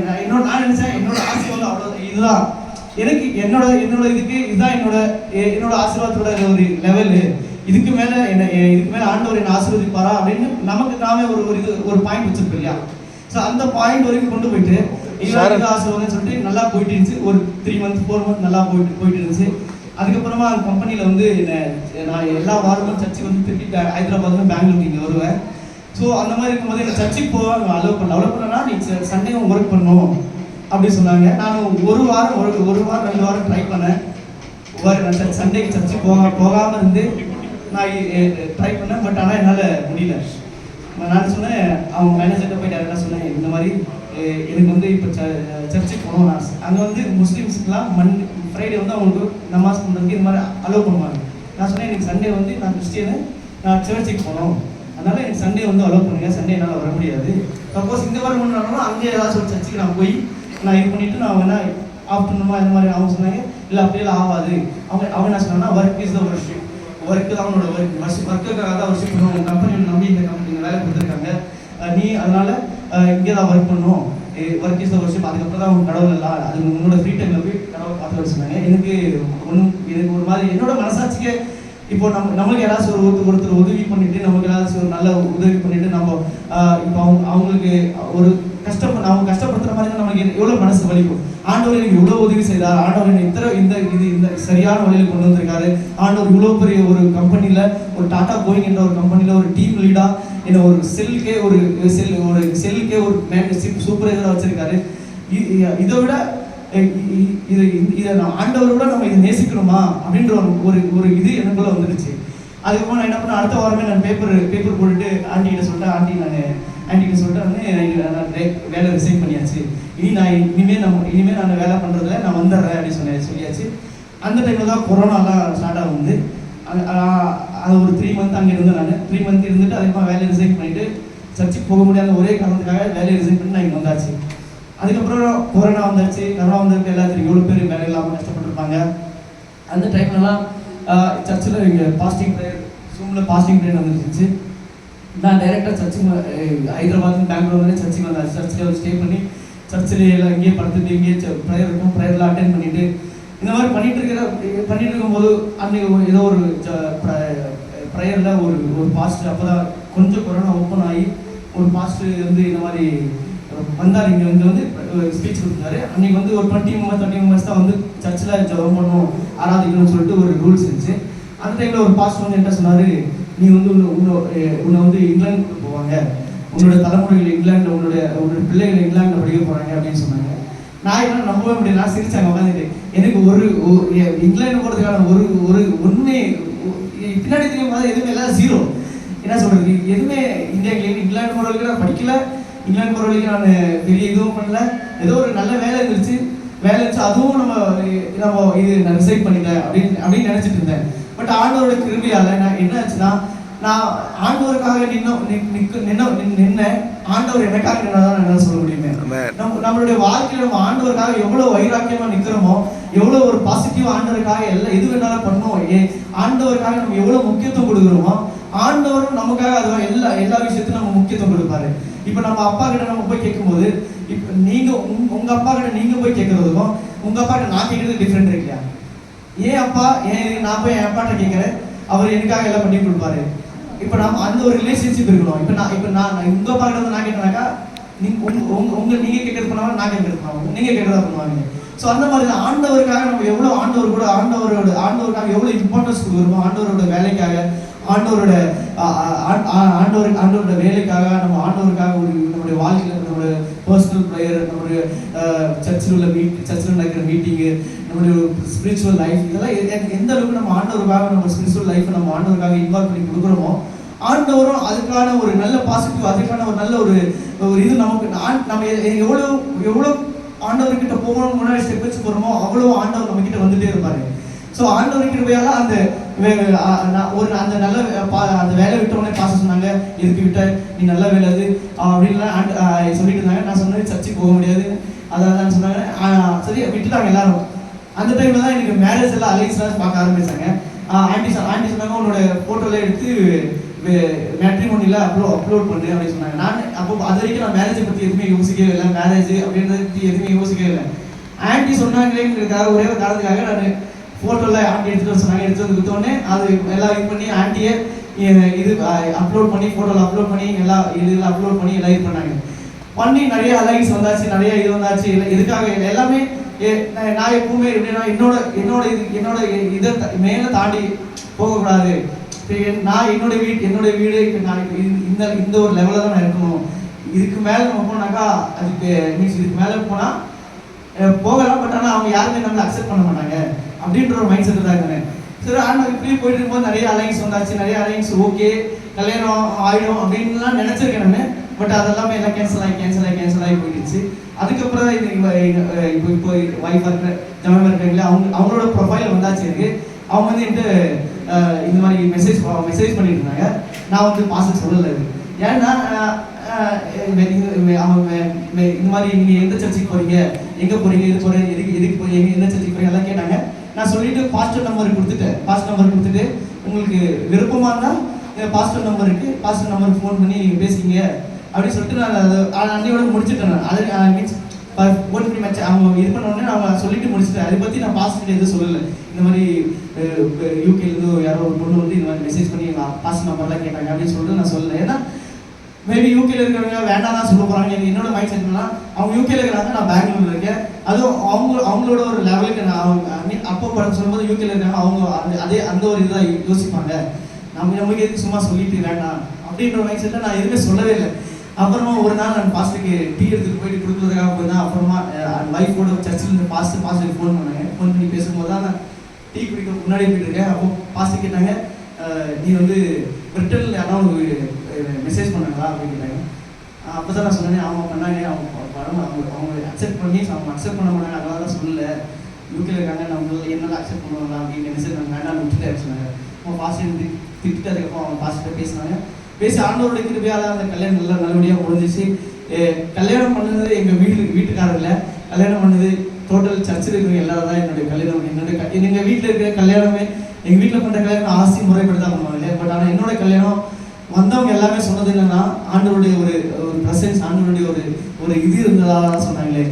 நான் நினைச்சேன் என்னோட ஆசை வந்து அவ்வளோ இதுதான் எனக்கு என்னோட இதுக்கு இதுதான் என்னோட ஆசீர்வாதத்தோட ஒரு லெவலு. இதுக்கு மேலே ஆண்டவர் என்ன ஆசீர்வதிப்பாரா அப்படின்னு நமக்கு நாமே ஒரு பாயிண்ட் வச்சிருக்கோம் இல்லையா. ஸோ அந்த பாயிண்ட் வரைக்கும் கொண்டு போயிட்டு ஆசீர்வாதம்னு சொல்லிட்டு நல்லா போயிட்டு இருந்துச்சு. ஒரு 3 months 4 months நல்லா போயிட்டு இருந்துச்சு. அதுக்கப்புறமா கம்பெனியில் வந்து நான் எல்லா வாரமும் சர்ச்சுக்கு வந்து திருப்பி ஹைதராபாத்ல பெங்களூருக்கு இங்கே வருவேன். ஸோ அந்த மாதிரி இருக்கும்போது எனக்கு சர்ச்சுக்கு போக அலோவ் பண்ணனா நீ சண்டேவும் ஒர்க் பண்ணணும் அப்படி சொன்னாங்க. நான் ஒரு வாரம் 2 வாரம் ட்ரை பண்ணேன். சண்டேக்கு சர்ச்சுக்கு போகாமல் இருந்து நான் ட்ரை பண்ணேன். பட் ஆனால் என்னால் முடியல. நான் சொன்னேன், அவங்க மேனேஜர்கிட்ட போய் டேரெக்டாக சொன்னேன், இந்த மாதிரி எனக்கு வந்து இப்போ சர்ச்சுக்கு போகணும். நான் அங்கே வந்து முஸ்லீம்ஸுக்கெலாம் ஃப்ரைடே வந்து அவங்களுக்கு நமாஸ் பண்ணுறதுக்கு இது மாதிரி அலோவ் பண்ணுவாங்க. நான் சொன்னேன், எனக்கு சண்டே வந்து நான் கிறிஸ்டியனு, நான் சர்ச்சுக்கு போகணும், அதனால் எனக்கு சண்டே வந்து அலோவ் பண்ணுங்க, சண்டே என்னால் வர முடியாது. சப்போஸ் இந்த வாரம் பண்ணாலும் அங்கே ஏதாச்சும் ஒரு சர்ச்சுக்கு நான் போய் நான் இது பண்ணிவிட்டு நான் என்ன ஆஃப்டர்நூமா இந்த மாதிரி அவங்க சொன்னாங்க. இல்லை அப்படியெல்லாம் ஆகாது. அவங்க என்ன சொன்னாங்கன்னா, work is the worship, work தான் அவனோட ஒர்க்குக்காக தான் வர்ஷிப் பண்ணுவோம். கம்பெனி நம்பி இந்த கம்பெனி வேலை கொடுத்துருக்காங்க, நீ அதனால் இங்கே தான் ஒர்க் பண்ணணும், ஒர்க் இஸ் த வர்ஷிப், அதுக்கப்புறம் தான் அவங்க கடவுள் எல்லாம் அது உங்களோட ஃப்ரீ டைமில் போய் கடவுள் பார்த்து சொன்னாங்க. எனக்கு ஒரு மாதிரி என்னோட மனசாட்சிக்கு இப்போ நமக்கு யாராச்சும் ஒருத்தர் உதவி பண்ணிட்டு நமக்கு ஏதாச்சும் ஒரு நல்ல உதவி பண்ணிட்டு நம்ம இப்போ அவங்களுக்கு ஒரு அவங்க கஷ்டப்படுத்துற மாதிரி தான் நமக்கு எவ்வளோ மனசு வலிக்கும். ஆண்டவர் எனக்கு இவ்வளோ உதவி செய்தார், ஆண்டவர் என்னை இந்த சரியான வழியில் கொண்டு வந்திருக்காரு, ஆண்டவர் இவ்வளோ பெரிய ஒரு கம்பெனியில் ஒரு டாடா போயிங் என்ற ஒரு கம்பெனியில் ஒரு டீம் லீடாக என்னை ஒரு செல்லுக்கே ஒரு சூப்பர்வைசராக வச்சிருக்காரு. இதை விட இதை ஆண்டவரோட நம்ம இதை நேசிக்கணுமா அப்படின்ற ஒரு இது எனக்குள்ள வந்துருச்சு. அதுக்கப்புறம் நான் என்ன பண்ணேன், அடுத்த வாரமே நான் பேப்பர் போட்டுட்டு ஆண்டிகிட்ட சொல்லிட்டு நான் வேலை ரிசைன் பண்ணியாச்சு. இனிமேல் நான் வேலை பண்ணுறதுல நான் வந்துடுறேன் அப்படின்னு சொல்லியாச்சு. அந்த டைமில் தான் கொரோனாலாம் ஸ்டார்ட் ஆகுது. அது ஒரு 3 months அங்கே இருந்தேன். நான் 3 months இருந்துட்டு அதுக்கப்புறம் வேலையை ரிசைன் பண்ணிவிட்டு சர்ச்சுக்கு போக முடியாத ஒரே காரணத்துக்காக வேலையை ரிசைன் பண்ணி நான் இங்கே வந்தாச்சு. அதுக்கப்புறம் கொரோனா வந்துருச்சு. கொரோனா வந்திருக்கு, எல்லாத்துக்கும் எவ்வளோ பேர் வேலை இல்லாமல் கஷ்டப்பட்டுருப்பாங்க. அந்த டைம்லலாம் சர்ச்சில் இங்கே பாஸ்டிங் ப்ரேயர், ஜூமில் பாஸ்டிங் ப்ரேயர் வந்துருந்துச்சு. நான் டைரெக்டாக சர்ச்சுக்கு ஹைதராபாத் பெங்களூர் வந்து சர்ச்சுக்கு வந்தேன். சர்ச்சில் ஸ்டே பண்ணி சர்ச்சில் எல்லாம் இங்கேயே படுத்துட்டு இங்கேயே ப்ரேயர் இருக்கும், ப்ரேயர்லாம் அட்டென்ட் பண்ணிவிட்டு இந்த மாதிரி பண்ணிட்டு இருக்கும்போது அன்றைக்கி ஏதோ ஒரு ப்ரேயரில் ஒரு பாஸ்டர் அப்போ தான் கொஞ்சம் கொரோனா ஓப்பன் ஆகி ஒரு பாஸ்டர் வந்து இந்த மாதிரி வந்தார். இங்கே வந்து ஸ்பீச் கொடுத்தாரு. அன்றைக்கி வந்து ஒரு 20 members 30 members தான் வந்து சர்ச்சில் ஜெபம் பண்ணணும், ஆராதிக்கணும்னு சொல்லிட்டு ஒரு ரூல்ஸ் இருந்துச்சு. அந்த டைமில் ஒரு பாஸ்டர் வந்து என்ன சொன்னார், நீ வந்து உன்னை வந்து இங்கிலாந்துக்கு போவாங்க, உன்னோட தலைமுறைகள் இங்கிலாந்து, உன்னோட பிள்ளைகள் இங்கிலாண்டில் படிக்க போகிறாங்க அப்படின்னு சொன்னாங்க. நான் என்ன நம்பவே முடியல. நான் சிரிச்சாங்க உட்காந்துட்டு. எனக்கு இங்கிலாந்து போகிறதுக்கான ஒன்றுமே பின்னாடி தெரியும் போது எதுவுமே எல்லாம் ஜீரோ. என்ன சொல்கிறது, எதுவுமே இங்கிலாந்து போகிறவங்களுக்கு நான் படிக்கல, இங்கிலாந்து போகிற வரைக்கும் நான் பெரிய இதுவும் பண்ணல. ஏதோ ஒரு நல்ல வேலை இருந்துச்சு, அதுவும் நம்ம இது நான் ரிசைன் பண்ணிட்டேன் அப்படின்னு நினச்சிட்டு இருந்தேன். பட் ஆண்டவரோட கிருபையால் நான் என்ன ஆச்சுன்னா, நான் ஆண்டவருக்காக நின்ன ஆண்டவர் எனக்காக நின்னதான் என்ன சொல்ல முடியுமே. நம்மளுடைய வாழ்க்கையில் நம்ம ஆண்டவருக்காக எவ்வளோ வைராக்கியமாக நிற்கிறோமோ, எவ்வளோ ஒரு பாசிட்டிவ் ஆண்டவருக்காக எது வேணாலும் பண்ணோம், ஆண்டவருக்காக நம்ம எவ்வளோ முக்கியத்துவம் கொடுக்குறோமோ, ஆண்டவரும் நமக்காக அது எல்லா விஷயத்தையும் நம்ம முக்கியத்துவம் கொடுப்பாரு. இப்போ நம்ம அப்பா கிட்ட நம்ம போய் கேட்கும்போது, இப்போ உங்க அப்பா கிட்ட நீங்க போய் கேட்கறதுக்கும் உங்க அப்பா கிட்ட நான் கேட்கறது டிஃப்ரெண்ட் இருக்கு இல்லையா. நான் போய் என் அப்பாட்ட கேட்கிறேன், அவர் எனக்காக எல்லாம் பண்ணி கொடுப்பாரு. இப்போ நம்ம அந்த ஒரு ரிலேஷன்ஷிப் இருக்கணும். இப்போ நான் உங்க அப்பா கிட்ட நான் கேட்டேனாக்கா நீங்க கேட்கறது பண்ணுவாங்க, நான் கேட்கறது பண்ணுவாங்க, நீங்க கேட்கறதா பண்ணுவாங்க. ஸோ அந்த மாதிரி தான் ஆண்டவருக்காக நம்ம எவ்வளோ ஆண்டவருக்காக எவ்வளோ இம்பார்ட்டன்ஸ் கொடுக்குறோமோ, ஆண்டவரோட வேலைக்காக, ஆண்டவரோட வேலைக்காக, நம்ம ஆண்டவருக்காக நம்மளுடைய வாழ்க்கையில் நம்மளுடைய பர்சனல் ப்ரேயர், நம்மளுடைய சர்ச்சில் நடக்கிற மீட்டிங்கு, நம்மளுடைய ஸ்பிரிச்சுவல் லைஃப், இதெல்லாம் எந்த அளவுக்கு நம்ம ஆண்டவருக்காக நம்ம ஸ்பிரிச்சுவல் லைஃப்பை நம்ம ஆண்டவருக்காக இன்வால்வ் பண்ணி கொடுக்குறோமோ, ஆண்டவரும் அதுக்கான ஒரு நல்ல பாசிட்டிவ், அதுக்கான ஒரு நல்ல ஒரு இது நமக்கு நம்ம எவ்வளோ ஆண்டவர்கிட்ட போகணும் முன்னாடி ஸ்டெப் வச்சு போகிறோமோ அவ்வளோ ஆண்டவர் நம்ம கிட்ட வந்துட்டே இருப்பாரு. ஸோ ஆண்டவர் கிருபையால அந்த நல்ல அந்த வேலை விட்டவொடனே பாச சொன்னாங்க, எதுக்கு விட்ட, நீ நல்ல வேலை அது அப்படின்லாம் சொல்லிட்டு இருந்தாங்க. நான் சொன்னேன் சர்ச்சுக்கு போக முடியாது, அதான் சொன்னாங்க. சரி விட்டுட்டாங்க எல்லாரும். அந்த டைமில் தான் எனக்கு மேரேஜ் எல்லாம் அலைன்ஸ்லாம் பார்க்க ஆரம்பித்தாங்க. ஆண்டி சொன்னாங்க உன்னோட ஃபோட்டோலாம் எடுத்து மேட்ரிமோனியில் அப்லோட் பண்ணு அப்படின்னு சொன்னாங்க. நான் அப்போ அது வரைக்கும் நான் மேரேஜை பற்றி எதுவுமே யோசிக்கவே இல்லை, மேரேஜ் அப்படின்றத பற்றி எதுவுமே யோசிக்கவே இல்லை. ஆண்டி சொன்னாங்களேங்கிறதுக்காக ஒரே ஒரு காரணத்துக்காக நான் ஃபோட்டோலாம் ஆண்டி எடுத்துகிட்டு வர சொன்னாங்க. எடுத்து வந்து கொடுத்தோடனே அது எல்லாம் இது பண்ணி ஆண்டியை இது அப்லோட் பண்ணி ஃபோட்டோவில் அப்லோட் பண்ணி எல்லாம் இதில் அப்லோட் பண்ணி எல்லாம் இது பண்ணி நிறைய அலைன்ஸ் வந்தாச்சு, நிறைய இது வந்தாச்சு. இதுக்காக எல்லாமே நான் எப்பவுமே எப்படின்னா என்னோட இதை மேலே தாண்டி போகக்கூடாது. நான் என்னோட வீடு நாளைக்கு இந்த ஒரு லெவலில் தான் நான் இருக்கணும். இதுக்கு மேலே நம்ம போனாக்கா அதுக்கு மீன்ஸ் இதுக்கு மேலே போனால் போகலாம், பட் ஆனால் அவங்க யாருமே நம்மளை அக்செப்ட் பண்ண மாட்டாங்க அப்படின்ற ஒரு மைண்ட் செட்டு தான் இருந்தேன். சரி, ஆனால் இப்படியே போயிட்டு இருக்கும்போது நிறைய அலைன்ஸ் வந்தாச்சு, நிறைய அலைன்ஸ் ஓகே கல்யாணம் ஆகிடும் அப்படின்லாம் நினச்சிருக்கேன் நான். பட் அதெல்லாமே எல்லாம் கேன்சல் ஆகி போயிடுச்சு. அதுக்கப்புறம் தான் இப்போ ஒய்ஃபாக இருக்கிற ஜனமாக இருக்காங்களே அவங்களோட ப்ரொஃபைல் வந்தாச்சு இருக்கு. அவங்க வந்து என்கிட்ட இந்த மாதிரி மெசேஜ் பண்ணிட்டு இருந்தாங்க. நான் வந்து பாஸ்வேர்ட் சொல்லலை. ஏன்னா இந்த மாதிரி நீங்கள் எந்த சர்ச்சுக்கு போகிறீங்க, எங்கே போகிறீங்க, எதுக்கு போகிறீங்க, எந்த சர்ச்சுக்கு போகிறீங்க எல்லாம் கேட்டாங்க. நான் சொல்லிட்டு பாஸ்டர் நம்பர் கொடுத்துட்டு உங்களுக்கு விருப்பமாக இருந்தால் பாஸ்டர் நம்பருக்கு ஃபோன் பண்ணி நீங்கள் பேசிங்க அப்படின்னு சொல்லிட்டு நான் அன்னையோட முடிச்சுட்டேன். அது மீன்ஸ் ஃபோன் பண்ணி வச்சு அவங்க இது பண்ண உடனே அவங்க சொல்லிட்டு முடிச்சுட்டேன். அதை பற்றி நான் பாஸ்டர் எதுவும் சொல்லலை. இந்த மாதிரி யூகேலேருந்து யாரோ ஒரு பொண்ணு வந்து இந்த மாதிரி மெசேஜ் பண்ணி பாஸ்டர் நம்பர்லாம் கேட்டாங்க அப்படின்னு சொல்லிட்டு நான் சொல்லலை. ஏன்னா மேபி யூகேல இருக்கிறவங்க வேண்டாம் தான் சொல்ல போகிறாங்க. என்னோட மைண்ட் செட்னா அவங்க யூகேல இருக்கிறாங்க, நான் பெங்களூர்ல இருக்கேன். அதுவும் அவங்களோட ஒரு லெவலுக்கு நான் அப்போ சொல்லும்போது யூகேல இருக்காங்க, அவங்க அதே அந்த ஒரு இதாக யோசிப்பாங்க. நமக்கு எதுக்கு சும்மா சொல்லிட்டு வேண்டாம் அப்படின்ற மைண்ட் செட்டில் நான் எதுவுமே சொல்லவே இல்லை. அப்புறமா ஒரு நாள் நான் பாஸ்டருக்கு டீ எடுத்துகிட்டு போயிட்டு கொடுக்குறதுக்காக போய் தான் அப்புறமா ஒய்ஃபோட சர்ச்சில் பாஸ்டருக்கு ஃபோன் பண்ணி பேசும்போது தான் நான் டீ குடிக்க முன்னாடி போயிட்டு இருக்கேன். அப்போ பாஸ்டர் கேட்டாங்க, நீ வந்து பிரிட்டனில் யாரா ஒரு மெசேஜ் பண்ணாங்களா அப்படின்னு கேட்டாங்க. அப்போ தான் நான் சொன்னேன், அவங்க பண்ணாங்க, அவங்க அக்செப்ட் பண்ண மாட்டாங்க, அதனால தான் சொல்லலை. யூகேல இருக்காங்க, நம்ம என்னால் அக்செப்ட் பண்ணுவாங்களா அப்படின்னு மெசேஜ் நான் வேண்டாம் விட்டுட்டு சொன்னாங்க. அவங்க பாஸ்டர் திட்டு அதுக்கப்புறம் அவங்க பாஸ்டர் பேசினாங்க. பேசி ஆண்டவருடைய கிருபையால் அந்த கல்யாணம் நல்லபடியாக முடிஞ்சிச்சு. கல்யாணம் பண்ணது எங்கள் வீட்டுக்காரர் இல்லை, கல்யாணம் பண்ணது டோட்டல் சர்ச்சில் இருக்கிற எல்லாரும் தான் என்னுடைய கல்யாணம். எங்கள் வீட்டில் இருக்கிற கல்யாணமே எங்கள் வீட்டில் பண்ணுற கல்யாணம் ஆசி முறைப்படி தான் பண்ணுவாங்க. பட் ஆனால் என்னோட கல்யாணம் வந்தவங்க எல்லாமே சொன்னது என்னன்னா ஆண்டவருடைய ஒரு ப்ரெசன்ஸ், ஆண்டவருடைய ஒரு இது இருந்ததாக தான் சொன்னாங்களே.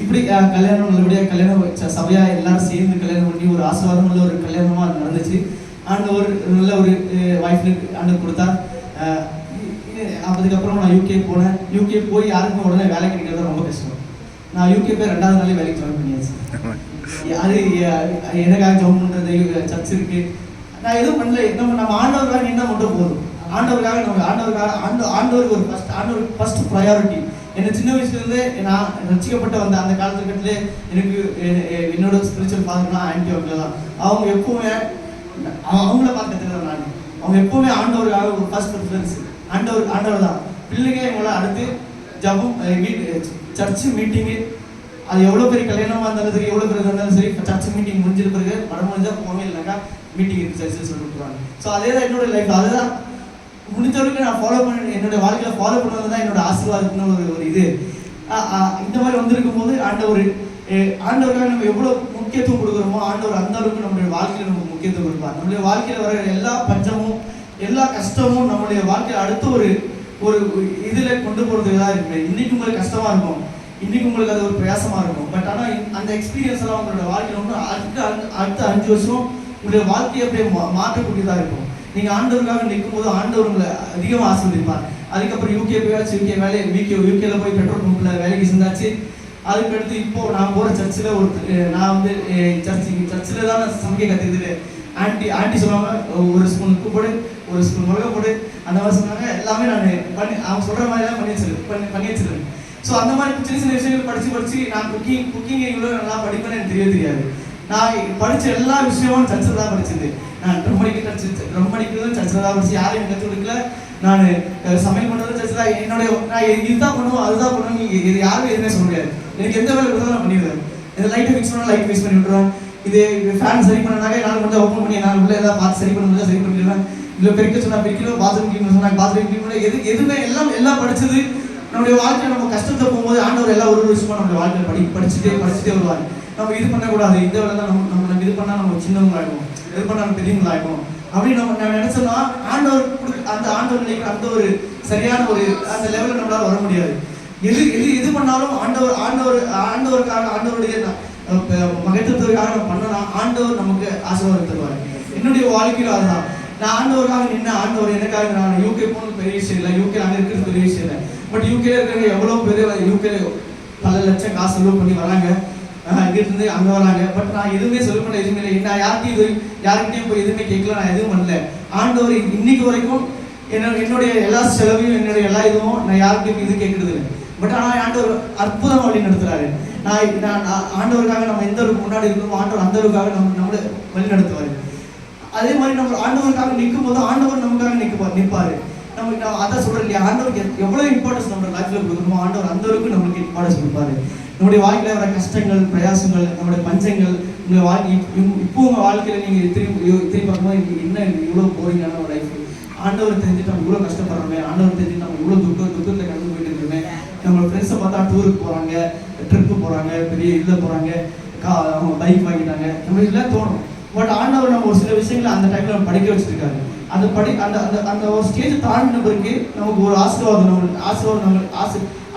இப்படி கல்யாணம் நல்லபடியாக கல்யாணம் சபையாக எல்லாரும் சேர்ந்து கல்யாணம் பண்ணி ஒரு ஆசீர்வாதம் உள்ள ஒரு கல்யாணமாக அது நடந்துச்சு. ஆண்டவர் நல்ல ஒரு ஒய்ஃபுக்கு ஆண்டவர் கொடுத்தார். அதுக்கப்புறம் நான் யூகே போனேன். யூகே போய் யாருக்கும் உடனே வேலை கிடைக்கிறது ரொம்ப கஷ்டம். நான் யூகே போய் 2வது நாளே வேலைக்கு ஜாயின் பண்ணியாச்சு. அது எனக்காக ஜாயின் பண்ணுறது சர்ச் இருக்கு, நான் எதுவும் பண்ணல. நம்ம ஆண்டவருக்காக நின்னா மட்டும் போதும். ஆண்டவருக்கு ஒரு ஃபர்ஸ்ட் ப்ரையாரிட்டி. என்னை சின்ன வயசுலேருந்தே நான் ரசிக்கப்பட்ட வந்த அந்த காலத்துக்கட்டிலே எனக்கு என்னோட ஸ்பிரிச்சுவல் ஃபாதர்லாம் ஆன்டி அவங்கள தான். அவங்க எப்பவுமே அவங்கள பார்க்கறதுக்கு நான் அவங்க எப்பவுமே ஆண்டவருக்காக ஒரு ஃபர்ஸ்ட் ப்ரிஃபரன்ஸ் ஆண்டவர் தான். பிள்ளைங்க எங்களை அடுத்து ஜபம் சர்ச்சு மீட்டிங்கு, அது எவ்வளோ பெரிய கல்யாணமாக இருந்தாலும் சரி, எவ்வளோ பெரிய இருந்தாலும் சரி, சர்ச் மீட்டிங் முடிஞ்சிரு பிறகு முடிஞ்சால் போகவே இல்லைனாக்கா மீட்டிங் இருக்குது சர்ச்சில் சொல்லி கொடுக்குறாங்க. ஸோ அதே தான் என்னோட லைஃப். அதுதான் முடிஞ்ச வரைக்கும் நான் ஃபாலோ பண்ணி என்னோட வாழ்க்கையில் ஃபாலோ பண்ணது தான் என்னோட ஆசீர்வாதத்தின்னு ஒரு இது. இந்த மாதிரி வந்திருக்கும் போது ஆண்டவருக்காக நம்ம எவ்வளோ முக்கியத்துவம் கொடுக்குறோமோ ஆண்டவர் அந்த அளவுக்கு நம்மளுடைய வாழ்க்கையில் நமக்கு முக்கியத்துவம் கொடுப்பார். நம்மளுடைய வாழ்க்கையில் வர எல்லா பஞ்சமும் எல்லா கஷ்டமும் நம்மளுடைய வாழ்க்கையில் அடுத்த ஒரு இதில் கொண்டு போகிறதுக்கு தான் இருக்குது. இன்னைக்கு உங்களுக்கு கஷ்டமாக இருக்கும், இன்னைக்கு உங்களுக்கு அது ஒரு பிரயாசமாக இருக்கும். பட் ஆனால் அந்த எக்ஸ்பீரியன்ஸ் எல்லாம் உங்களோட வாழ்க்கையில் வந்து அடுத்த 5 வருஷம் உங்களுடைய வாழ்க்கையை அப்படியே மாற்றக்கூடியதாக இருக்கும். நீங்கள் ஆண்டவருக்காக நிற்கும் போது ஆண்டவர் உங்களை அதிகமாக ஆசீர்வதிப்பார். அதுக்கப்புறம் யூகே போயாச்சு, யூகேல போய் பெட்ரோல் பம்பில் வேலைக்கு செஞ்சாச்சு. அதுக்கடுத்து இப்போ நான் போகிற சர்ச்சில் நான் வந்து சர்ச்சில் தான் நான் சமைக்க கற்றுக்கிட்டு ஆண்டி சொல்லுவாங்க, ஒரு ஸ்பூன் உப்பு போடு, ஒரு ஸ்பூன் மிளகா போடு, அந்த மாதிரி சொன்னாங்க. எல்லாமே நான் அவங்க சொல்கிற மாதிரிலாம் பண்ணி வச்சிருக்கேன். ஸோ அந்த மாதிரி சின்ன சின்ன விஷயங்கள் படித்து நான் குக்கிங் இவ்வளோ நல்லா படிப்பேன்னு எனக்கு தெரியாது. நான் படித்த எல்லா விஷயமும் சர்ச்சில் தான் படிச்சது. நான் ட்ரம் அடிக்கிறதும் சர்ச்சில் தான் படிச்சு, யாரும் எனக்கு கற்றுக் கொடுக்கல. நான் சமையல் பண்ணுறதும் சர்ச்சில் தான். நான் இதுதான் பண்ணுவோம் அதுதான் பண்ணுவோம், இது யாரும் எதுவுமே சொல்ல முடியாது. எனக்கு எந்த வேலை கொடுத்தாலும் நான் பண்ணிடுவேன். இந்த லைட்டை ஃபிக்ஸ் பண்ணால் லைட் ஃபிக்ஸ் பண்ணி விட்டுருவேன். இது ஃபேன் சரி பண்ணனாக்க என்னால் மட்டும் ஓப்பன் பண்ணி என்னால் உள்ள ஏதாவது பார்த்து சரி பண்ண முடியாது சரி பண்ணிடுவேன். இல்லை பெருக்க சொன்னால் பெருக்கிடும், பாத்ரூம் கிளீன் சொன்னால் பாத்ரூம் கிளீன் பண்ண எதுவுமே எல்லாம் படிச்சது. நம்மளுடைய வாழ்க்கையில் நம்ம கஷ்டத்தை போகும்போது ஆண்டவர் எல்லாம் ஒரு விஷயமா நம்மளுடைய வாழ்க்கையில் படிச்சுட்டே வருவாங்க. நம்ம இது பண்ணக்கூடாது, இந்த வேலை தான் நம்ம இது பண்ணால் நம்ம சின்னவங்களாகிடும், இது பண்ணால் நம்ம பெரியவங்களாகிடும் அப்படின்னு நம்ம நினைச்சோம்னா அந்த ஆண்டவர் நினைக்கிற அந்த ஒரு சரியான ஒரு அந்த லெவலில் நம்மளால வர முடியாது. எது பண்ணாலும் ஆண்டவருக்காக ஆண்டவருடைய மகத்துவத்துக்காக நம்ம பண்ணனா ஆண்டவர் நமக்கு ஆசீர்வாதம் தருவார். என்னுடைய வாழ்க்கையில் அதுதான். நான் ஆண்டவருக்காக நின்று ஆண்டவர் எனக்காக நான் யூகே போகணும் பெரிய விஷயம் இல்லை, யூகே அங்கே இருக்கிறது பெரிய விஷயம் இல்லை. பட் யூகேல இருக்கிறவங்க எவ்வளோ பேர் யூகேல பல லட்சம் காசு செலவு பண்ணி வராங்க, இங்கிருந்து அங்கே வராங்க. பட் நான் எதுவுமே செலவு பண்ண எதுவுமே இல்லை. நான் யார்கிட்டையும் போய் எதுவுமே கேட்கல, நான் எதுவும் பண்ணல. ஆண்டவர் இன்னைக்கு வரைக்கும் என்னுடைய எல்லா செலவையும் என்னுடைய எல்லா இதுவும் நான் யார்கிட்டையும் இது கேட்கறது இல்லை. பட் ஆனால் ஆண்டவர் அற்புதமாக வழி நடத்துறாரு. நான் ஆண்டவருக்காக நம்ம எந்த அளவுக்கு முன்னாடி இருக்கணும், ஆண்டவர் அந்த அளவுக்காக நம்மளை வழி நடத்துவார். அதே மாதிரி நம்ம ஆண்டவருக்காக நிற்கும் போது ஆண்டவர் நமக்காக நிற்பாரு. நம்ம அதான் சொல்றேன் இல்லையா, ஆண்டவருக்கு எவ்வளவு இம்பார்ட்டன்ஸ் நம்ம லைஃப்ல கொடுக்கணுமோ ஆண்டவர் அந்த அளவுக்கு நம்மளுக்கு இம்பார்ட்டன்ஸ் கொடுப்பாரு. நம்முடைய வாழ்க்கையில வர கஷ்டங்கள், பிரயாசங்கள், நம்முடைய பஞ்சங்கள், உங்க இப்போ உங்க வாழ்க்கையில நீங்க திரும்பி பார்க்கும்போது என்ன இவ்வளவு போரிங்கான ஒரு லைஃப், ஆண்டவர் தெரிஞ்சுட்டு நம்ம இவ்வளவு கஷ்டப்படுறோமே, ஆண்டவர் தெரிஞ்சுட்டு நம்ம இவ்வளவு துக்கத்தை கடந்து போயிட்டு இருக்கோமே. நம்ம ஃப்ரெண்ட்ஸை பார்த்தா டூருக்கு போறாங்க, ட்ரிப்பு போறாங்க, பெரிய இதில் போறாங்க, அவங்க பைக் வாங்கிட்டாங்க, நம்ம இதெல்லாம் தோணும். பட் ஆண்டவர் நம்ம ஒரு சில விஷயங்களை அந்த டைம்ல நம்ம படிக்க வச்சிருக்காரு. அந்த அந்த ஒரு ஸ்டேஜ் தாண்டின பிறகு நமக்கு ஒரு ஆசீர்வாதம்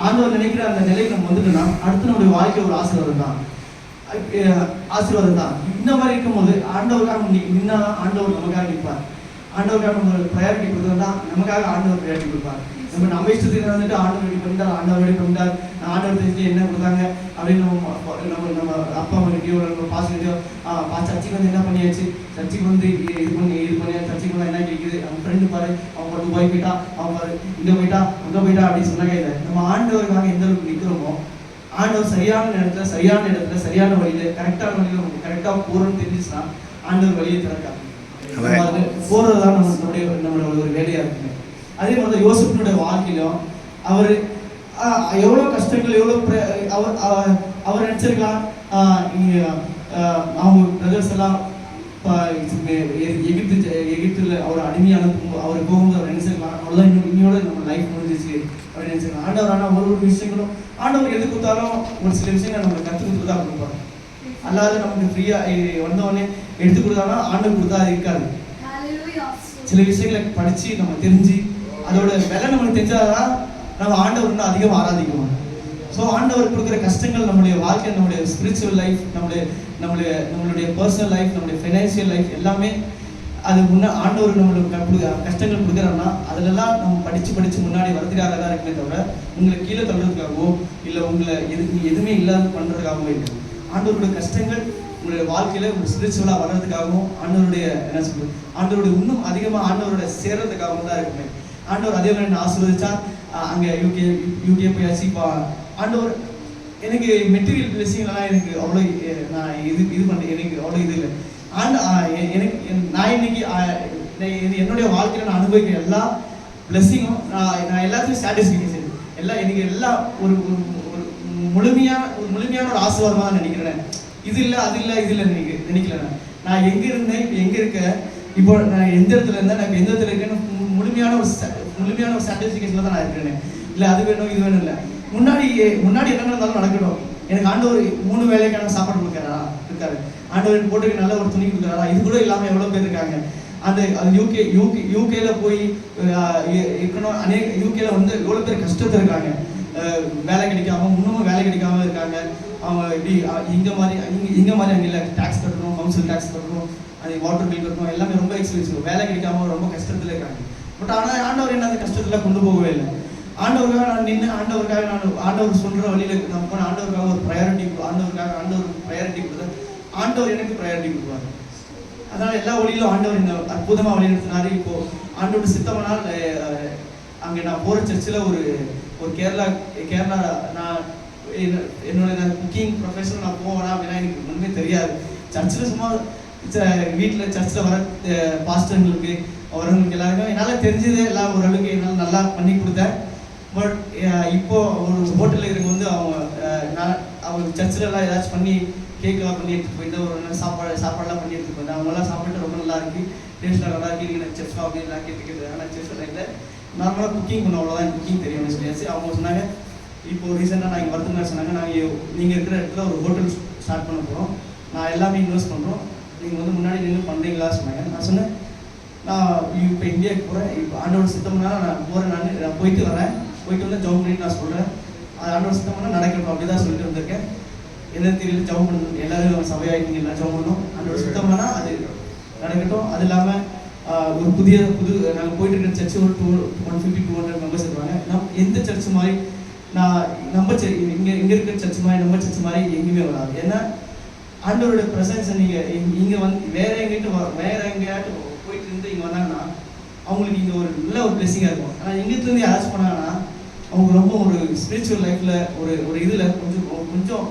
ஆண்டவர் நினைக்கிற அந்த நிலைக்கு நம்ம வந்துட்டோம்னா அடுத்து நம்முடைய வாழ்க்கை ஒரு ஆசீர்வாதம் தான். இந்த மாதிரி இருக்கும்போது ஆண்டவருக்காக நின்னா ஆண்டவர் நமக்காக நிற்பார். ஆண்டவருக்காக நம்ம ப்ரையாரிட்டி கொடுத்தா நமக்காக ஆண்டவர் ப்ரையாரிட்டி கொடுப்பார். நம்ம இஷ்டத்துக்கு வந்துட்டு ஆண்டவர் ரெடி பண்ணிட்டார், ஆண்டவர் தெரிஞ்சு என்ன கொடுத்தாங்க அப்படின்னு நம்ம அப்பா அம்மாக்கிட்டயோ நம்ம பாசக்கிட்டயோ சர்ச்சுக்கு வந்து என்ன பண்ணியாச்சு, சர்ச்சுக்கு வந்து இது பண்ணி சர்ச்சுக்கு வந்து என்ன கேட்குது, அவங்க ஃப்ரெண்டு பாரு, அவங்க துபாய் போயிட்டா, அவங்க பாரு இங்கே போயிட்டா அங்கே போயிட்டா அப்படின்னு சொன்னாங்க. இல்லை, நம்ம ஆண்டவருக்காக எந்த அளவுக்கு நிற்கிறோமோ ஆண்டவர் சரியான இடத்துல சரியான வழியில கரெக்டான வழியில நமக்கு கரெக்டாக போறோம்னு தெரிஞ்சுச்சுன்னா ஆண்டவர் வழியை திறக்காது. போறதுதான் நம்மளோட ஒரு வேலையா இருக்குங்க. அதே மாதிரி யோசேப்பினுடைய வாழ்க்கையிலும் அவர் எவ்வளோ கஷ்டங்கள், எவ்வளோ அவர் நினைச்சிருக்கலாம் அவங்க பிரதர்ஸ் எல்லாம் எகிப்துல அவர் அடிமையான அவர் போகும்போது அவர் நினைச்சிருக்கலாம் அவ்வளோதான், இன்னையோட நம்ம லைஃப் முடிஞ்சிச்சு அப்படின்னு நினைச்சிருக்கலாம். ஆண்டவர் ஆனால் ஒரு விஷயங்களும் ஆண்டவர் எது கொடுத்தாலும் ஒரு சில விஷயங்கள் நம்மளுக்கு கற்றுக் கொடுத்து தான் கொடுப்பாங்க. அல்லாத நமக்கு ஃப்ரீயா வந்தவொடனே எடுத்து கொடுத்தாலும் ஆண்டவர் கொடுத்தா அது இருக்காது. சில விஷயங்களை படிச்சு நம்ம தெரிஞ்சு அதோட விலை நமக்கு தெரிஞ்சாதான் நம்ம ஆண்டவர் இன்னும் அதிகமாக ஆராதிக்கணும். ஸோ ஆண்டவர் கொடுக்குற கஷ்டங்கள் நம்மளுடைய வாழ்க்கை, நம்மளுடைய ஸ்பிரிச்சுவல் லைஃப், நம்மளுடைய பர்சனல் லைஃப், நம்மளுடைய ஃபைனான்சியல் லைஃப் எல்லாமே அது ஆண்டவர் நம்மளுக்கு கஷ்டங்கள் கொடுக்குறோம்னா அதிலெல்லாம் நம்ம படித்து முன்னாடி வரதுக்காக தான் இருக்குமே தவிர உங்களை கீழே தள்ளுறதுக்காகவோ இல்லை உங்களை எதுவுமே இல்லாத பண்ணுறதுக்காகவோ இல்லை. ஆண்டவருடைய கஷ்டங்கள் உங்களுடைய வாழ்க்கையில ஒரு ஸ்பிரிச்சுவலாக வர்றதுக்காகவும் ஆண்டவருடைய என்ன சொல்றது ஆண்டவருடைய இன்னும் அதிகமாக ஆண்டவருடைய சேர்றதுக்காகவும் தான் இருக்குமே. ஆண்டவர் அதே மாதிரி நான் ஆசீர்வதிச்சா அங்கே யூகே போயாச்சு. இப்போ ஆண்டவர் எனக்கு மெட்டீரியல் பிளெஸிங்லாம் எனக்கு அவ்வளோ நான் இது பண்ணேன், எனக்கு அவ்வளோ இது இல்லை. நான் இன்னைக்கு என்னுடைய வாழ்க்கையில் நான் அனுபவிக்கிற எல்லா பிளெஸிங்கும் நான் எல்லாத்துக்கும் சாட்டிஸ்ஃபிகேஷன் எனக்கு எல்லாம் ஒரு முழுமையான ஒரு ஆசீர்வாதமாக தான் நினைக்கிறேன். இது இல்லை அது இல்லை இது இல்லை நினைக்கல. நான் எங்கே இருந்தேன், இப்போ எங்கே இருக்கேன், இப்போ நான் எந்த இடத்துல இருந்தேன், நான் இப்போ எந்த இடத்துல இருக்கேன்னு முழுமையான ஒரு சாட்டிஸ்ஃபிகேஷனில் தான் நான் இருக்கிறேன். இல்லை அது வேணும் இது வேணும் இல்லை, முன்னாடி என்ன இருந்தாலும் நடக்கணும். எனக்கு ஆண்டவர் 3 வேலைக்கான சாப்பாடு இருக்காரு. ஆண்டவர் போட்டுக்கு நல்ல ஒரு துணி கொடுக்குறாரா, இது கூட இல்லாமல் எவ்வளோ பேர் இருக்காங்க. அது யூகேல போய் இருக்கணும். யூகேல வந்து எவ்வளோ பேர் கஷ்டத்தில் இருக்காங்க, வேலை கிடைக்காம இன்னமும் வேலை கிடைக்காம இருக்காங்க. அவங்க எப்படி இங்கே மாதிரி அங்கே இல்லை, டேக்ஸ் கட்டணும், கவுன்சில் டேக்ஸ் கட்டணும், அது வாட்டர் பில் கட்டணும், எல்லாமே ரொம்ப எக்ஸ்பென்சிவ், வேலை கிடைக்காம ரொம்ப கஷ்டத்தில் இருக்காங்க. பட் ஆனால் ஆண்டவர் என்ன அந்த கஷ்டத்தில் கொண்டு போகவே இல்லை. ஆண்டவருக்காக நான் நின்று ஆண்டவர் சொல்கிற வழியில் நான் போன ஆண்டவருக்காக ஒரு ப்ரையாரிட்டி கொடுத்தேன். ஆண்டவர் எனக்கு ப்ரையாரிட்டி கொடுப்பாரு. அதனால் எல்லா வழியிலும் ஆண்டவர் இந்த அற்புதமாக வழி நடத்தினாரு. இப்போது ஆண்டோட சித்தமனால் அங்கே நான் போகிற சர்ச்சில் ஒரு கேரளா நான் என்னோட குக்கிங் ப்ரொஃபஷன் நான் போவேனா அப்படின்னா எனக்கு ஒன்றுமே தெரியாது. சர்ச்சில் சும்மா வீட்டில் சர்ச்சில் வர பாஸ்டர்களுக்கு அவர்களுக்கு எல்லாருமே என்னால் தெரிஞ்சதே எல்லாம் ஓரளவுக்கு என்னால் நல்லா பண்ணி கொடுத்தேன். பட் இப்போ ஒரு ஹோட்டலில் இருக்கிறவங்க வந்து அவங்க சர்ச்சில் எல்லாம் ஏதாச்சும் பண்ணி கேக்கெல்லாம் பண்ணி எடுத்துகிட்டு போயிட்டு ஒரு சாப்பாடெல்லாம் பண்ணி எடுத்துகிட்டு போயிட்டு அவங்களாம் சாப்பிட்டு ரொம்ப நல்லா இருக்குது, டேஸ்ட்டாக நல்லா இருக்குது, எனக்கு செஃப் அப்படின்லாம் கேட்டுக்கிட்டு. ஆனால் செஃப் லைட்டில் நார்மலாக குக்கிங் பண்ண அவ்வளோதான் குக்கிங் தெரியும்னு சொல்லியாச்சு. அவங்க சொன்னாங்க இப்போ ரீசெண்டாக நான் இங்கே வரதுன்னு சொன்னாங்க, நீங்கள் இருக்கிற இடத்துல ஒரு ஹோட்டல் ஸ்டார்ட் பண்ண போகிறோம். நான் எல்லாமே இன்வெஸ்ட் பண்ணுறோம், நீங்கள் வந்து முன்னாடி நின்று பண்ணுறீங்களா சொன்னாங்க. நான் சொன்னேன், நான் இப்போ இந்தியாவுக்கு போகிறேன், இப்போ ஆண்டோட சித்தம்னா நான் போகிறேன், நான் போயிட்டு வரேன், போயிட்டு வந்து ஜவுன் பண்ணிட்டு நான் சொல்கிறேன், அது ஆண்டோட சித்தம்னா நடக்கணும், அப்படி தான் சொல்லிட்டு வந்திருக்கேன். என்ன தெரியல, ஜவுன் பண்ணணும், எல்லோரும் சபையாகிட்டீங்க, எல்லாம் ஜவுன் பண்ணணும், ஆண்டோட சித்தம்னா அது நடக்கட்டும். அது இல்லாமல் ஒரு புது நாங்கள் போயிட்டு இருக்கிற சர்ச்சு ஒரு 150-200 மெம்பர்ஸ் இருக்காங்க. எந்த சர்ச்சு மாதிரி நம்ம இங்கே இருக்கிற சர்ச்சு மாதிரி நம்ம சர்ச்சு மாதிரி எங்கேயுமே வராது. ஏன்னா ஆண்டவரோட ப்ரெசன்ஸை நீங்கள் இங்கே வந்து வேற எங்கேயாட்டு போயிட்டு இருந்து இங்கே வந்தாங்கன்னா அவங்களுக்கு இங்கே ஒரு நல்ல ஒரு பிளெஸிங்காக இருக்கும். ஆனால் எங்கிட்டேருந்து யாராச்சும் பண்ணாங்கன்னா அவங்க ரொம்ப ஒரு ஸ்பிரிச்சுவல் லைஃப்பில் ஒரு இதில் கொஞ்சம்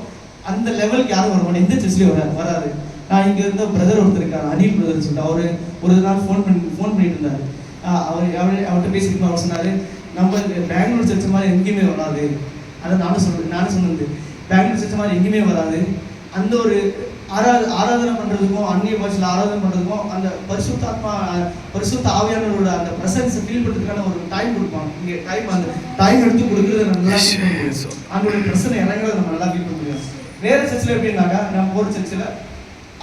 அந்த லெவலுக்கு யாரும் வருவாங்க, எந்த சர்ச்லேயும் வராது. நான் இங்கே இருந்த பிரதர் ஒருத்தர் இருக்கார், அனில் பிரதர் சொல்லிட்டு, அவர் ஒரு நாள் ஃபோன் பண்ணிட்டு இருந்தார். அவர்கிட்ட பேசிட்டு அவர் சொன்னார், நம்ம பெங்களூர் சர்ச் மாதிரி எங்கேயுமே வராது. அதை நானும் சொன்னது, பெங்களூர் சர்ச் மாதிரி எங்கேயுமே வராது. அந்த ஒரு ஆராதனை பண்ணுறதுக்கும் அந்நிய பாஷையில் ஆராதனை பண்ணுறதுக்கும் அந்த பரிசுத்த ஆவியானவரோட அந்த ப்ரெசன்ஸை ஃபீல் பண்ணுறதுக்கான ஒரு டைம் கொடுப்பாங்க. இங்கே அந்த டைம் எடுத்து கொடுக்குறது நல்லா அவங்களோட ப்ரெசனை இறங்குறது நம்ம நல்லா ஃபீல் பண்ண முடியும். வேறு சர்ச்சில் எப்படின்னாக்கா, நான் போகிற சர்ச்சில்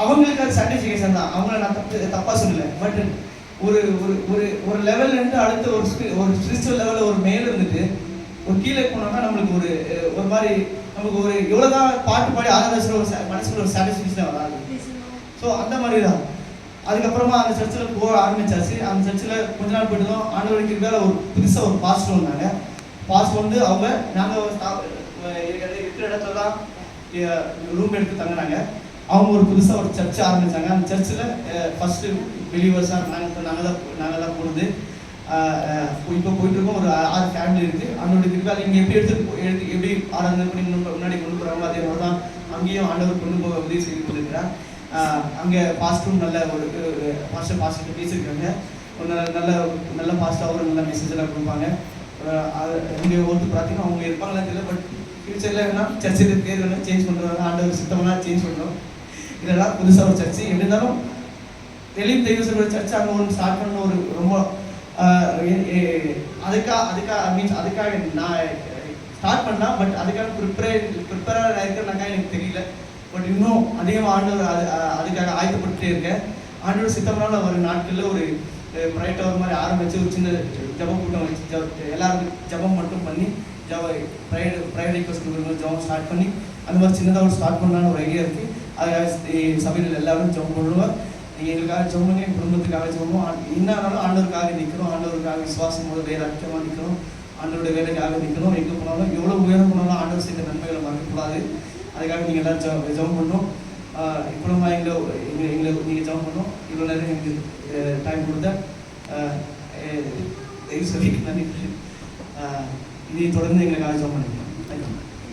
அவங்களுக்கு அது சர்டிஃபிகேஷன் தான், அவங்கள நான் தப்பாக சொல்லலை. பட் ஒரு ஒரு ஒரு லெவல்லேருந்து அடுத்த ஒரு ஸ்பிரிச்சுவல் லெவலில் ஒரு மேலே இருந்துட்டு ஒரு கீழே போனோம்னா நம்மளுக்கு ஒரு மாதிரி நமக்கு ஒரு எவ்வளோதான் பாட்டு பாடி ஆராதனை ஒரு மனசுல ஒரு சாட்டிஸ்ஃபேக்ஷன் வராது. ஸோ அந்த மாதிரி தான். அதுக்கப்புறமா அந்த சர்ச்சில் போக ஆரம்பிச்சாச்சு. அந்த சர்ச்சில் கொஞ்ச நாள் போயிட்டு தான் ஆண்டவருக்கு இருக்கிற ஒரு புதுசாக ஒரு பாஸ்டர் வந்தாங்க. பாஸ்டர் வந்து அவங்க நாங்கள் இருக்கிற இடத்துல தான் ரூம் எடுத்து தங்கினாங்க. அவங்க ஒரு புதுசாக ஒரு சர்ச் ஆரம்பித்தாங்க. அந்த சர்ச்சில் ஃபஸ்ட்டு பிலீவர்ஸாக நாங்கள் தான் போனது. இப்போ போயிட்டுருக்கோம். ஒரு 6 ஃபேமிலி இருக்குது. அவங்களோட திருப்பி இங்கே எப்படி எப்படி ஆராதனை பண்ணி முன்னாடி கொண்டு போகிறாங்களோ அதே மாதிரி தான் அங்கேயும் ஆண்டவர் கொண்டு போக உதவி செய்து கொண்டிருக்கிறார். அங்கே பாஸ்டரும் நல்ல ஒரு பாஸ்டர்கிட்ட பேசியிருக்காங்க. ஒரு நல்ல பாஸ்டாக ஒரு நல்ல மெசேஜெல்லாம் கொடுப்பாங்க. இங்கே ஒருத்தர் பார்த்தீங்கன்னா அவங்க இருப்பாங்களா தெரியல. பட் ஃபியூச்சரில் வேணா சர்ச்சில் பேர் வேணால் சேஞ்ச் பண்ணுறாங்க, ஆண்டவர் சித்தமெல்லாம் சேஞ்ச் பண்ணுறோம். இதெல்லாம் புதுசாக ஒரு சர்ச்சு. எப்படி இருந்தாலும் தெளிவு தெய்வ சர்ச்சு அங்கே ஒன்று ஸ்டார்ட் பண்ண ஒரு ரொம்ப அதுக்காக நான் ஸ்டார்ட் பண்ணலாம். பட் அதுக்காக ப்ரிப்பேராக இருக்கிறனாக்கா எனக்கு தெரியல. பட் இன்னும் அதிகமாக ஆண்டவர் அதுக்காக ஆயத்தப்பட்டுட்டே இருக்கேன். ஆண்டவர் சித்தம்னால ஒரு நாட்களில் ஒரு ப்ரைட் அவர் மாதிரி ஆரம்பித்து ஒரு சின்ன ஜபம் கூட்டம் வச்சு எல்லாருக்கும் ஜபம் மட்டும் பண்ணி ப்ரைட் ரிக்வஸ்ட் கொடுக்குற ஜபம் ஸ்டார்ட் பண்ணி அந்த மாதிரி சின்னதாக ஒரு ஸ்டார்ட் பண்ணலான்னு ஒரு ஐடியா இருக்குது. அதுக்காக சபையில் எல்லாரும் ஜபம் பண்ணுவோம். நீங்கள் எங்களுக்காக ஜபம் பண்ணி எங்கள் குடும்பத்துக்காக ஜபம் என்னாலும் ஆண்டவருக்காக நிற்கிறோம். ஆண்டவருக்காக விசுவாசமோடு வேலை ஐக்கியமாக நிற்கிறோம். ஆண்டவருடைய வேலைக்காக நிற்கிறோம். எங்கே போனாலும் எவ்வளோ உயரம் போனாலும் ஆண்டவர் செய்த நன்மைகளை மறக்கக்கூடாது. அதுக்காக நீங்கள் எல்லோரும் ஜபம் பண்ணோம். இப்போமா எங்களை நீங்கள் ஜபம் பண்ணோம். இவ்வளோ நேரம் எனக்கு டைம் கொடுத்த சொல்லி நன்றி. இதை தொடர்ந்து எங்களுக்காக ஜபம் பண்ணிக்கிறோம்.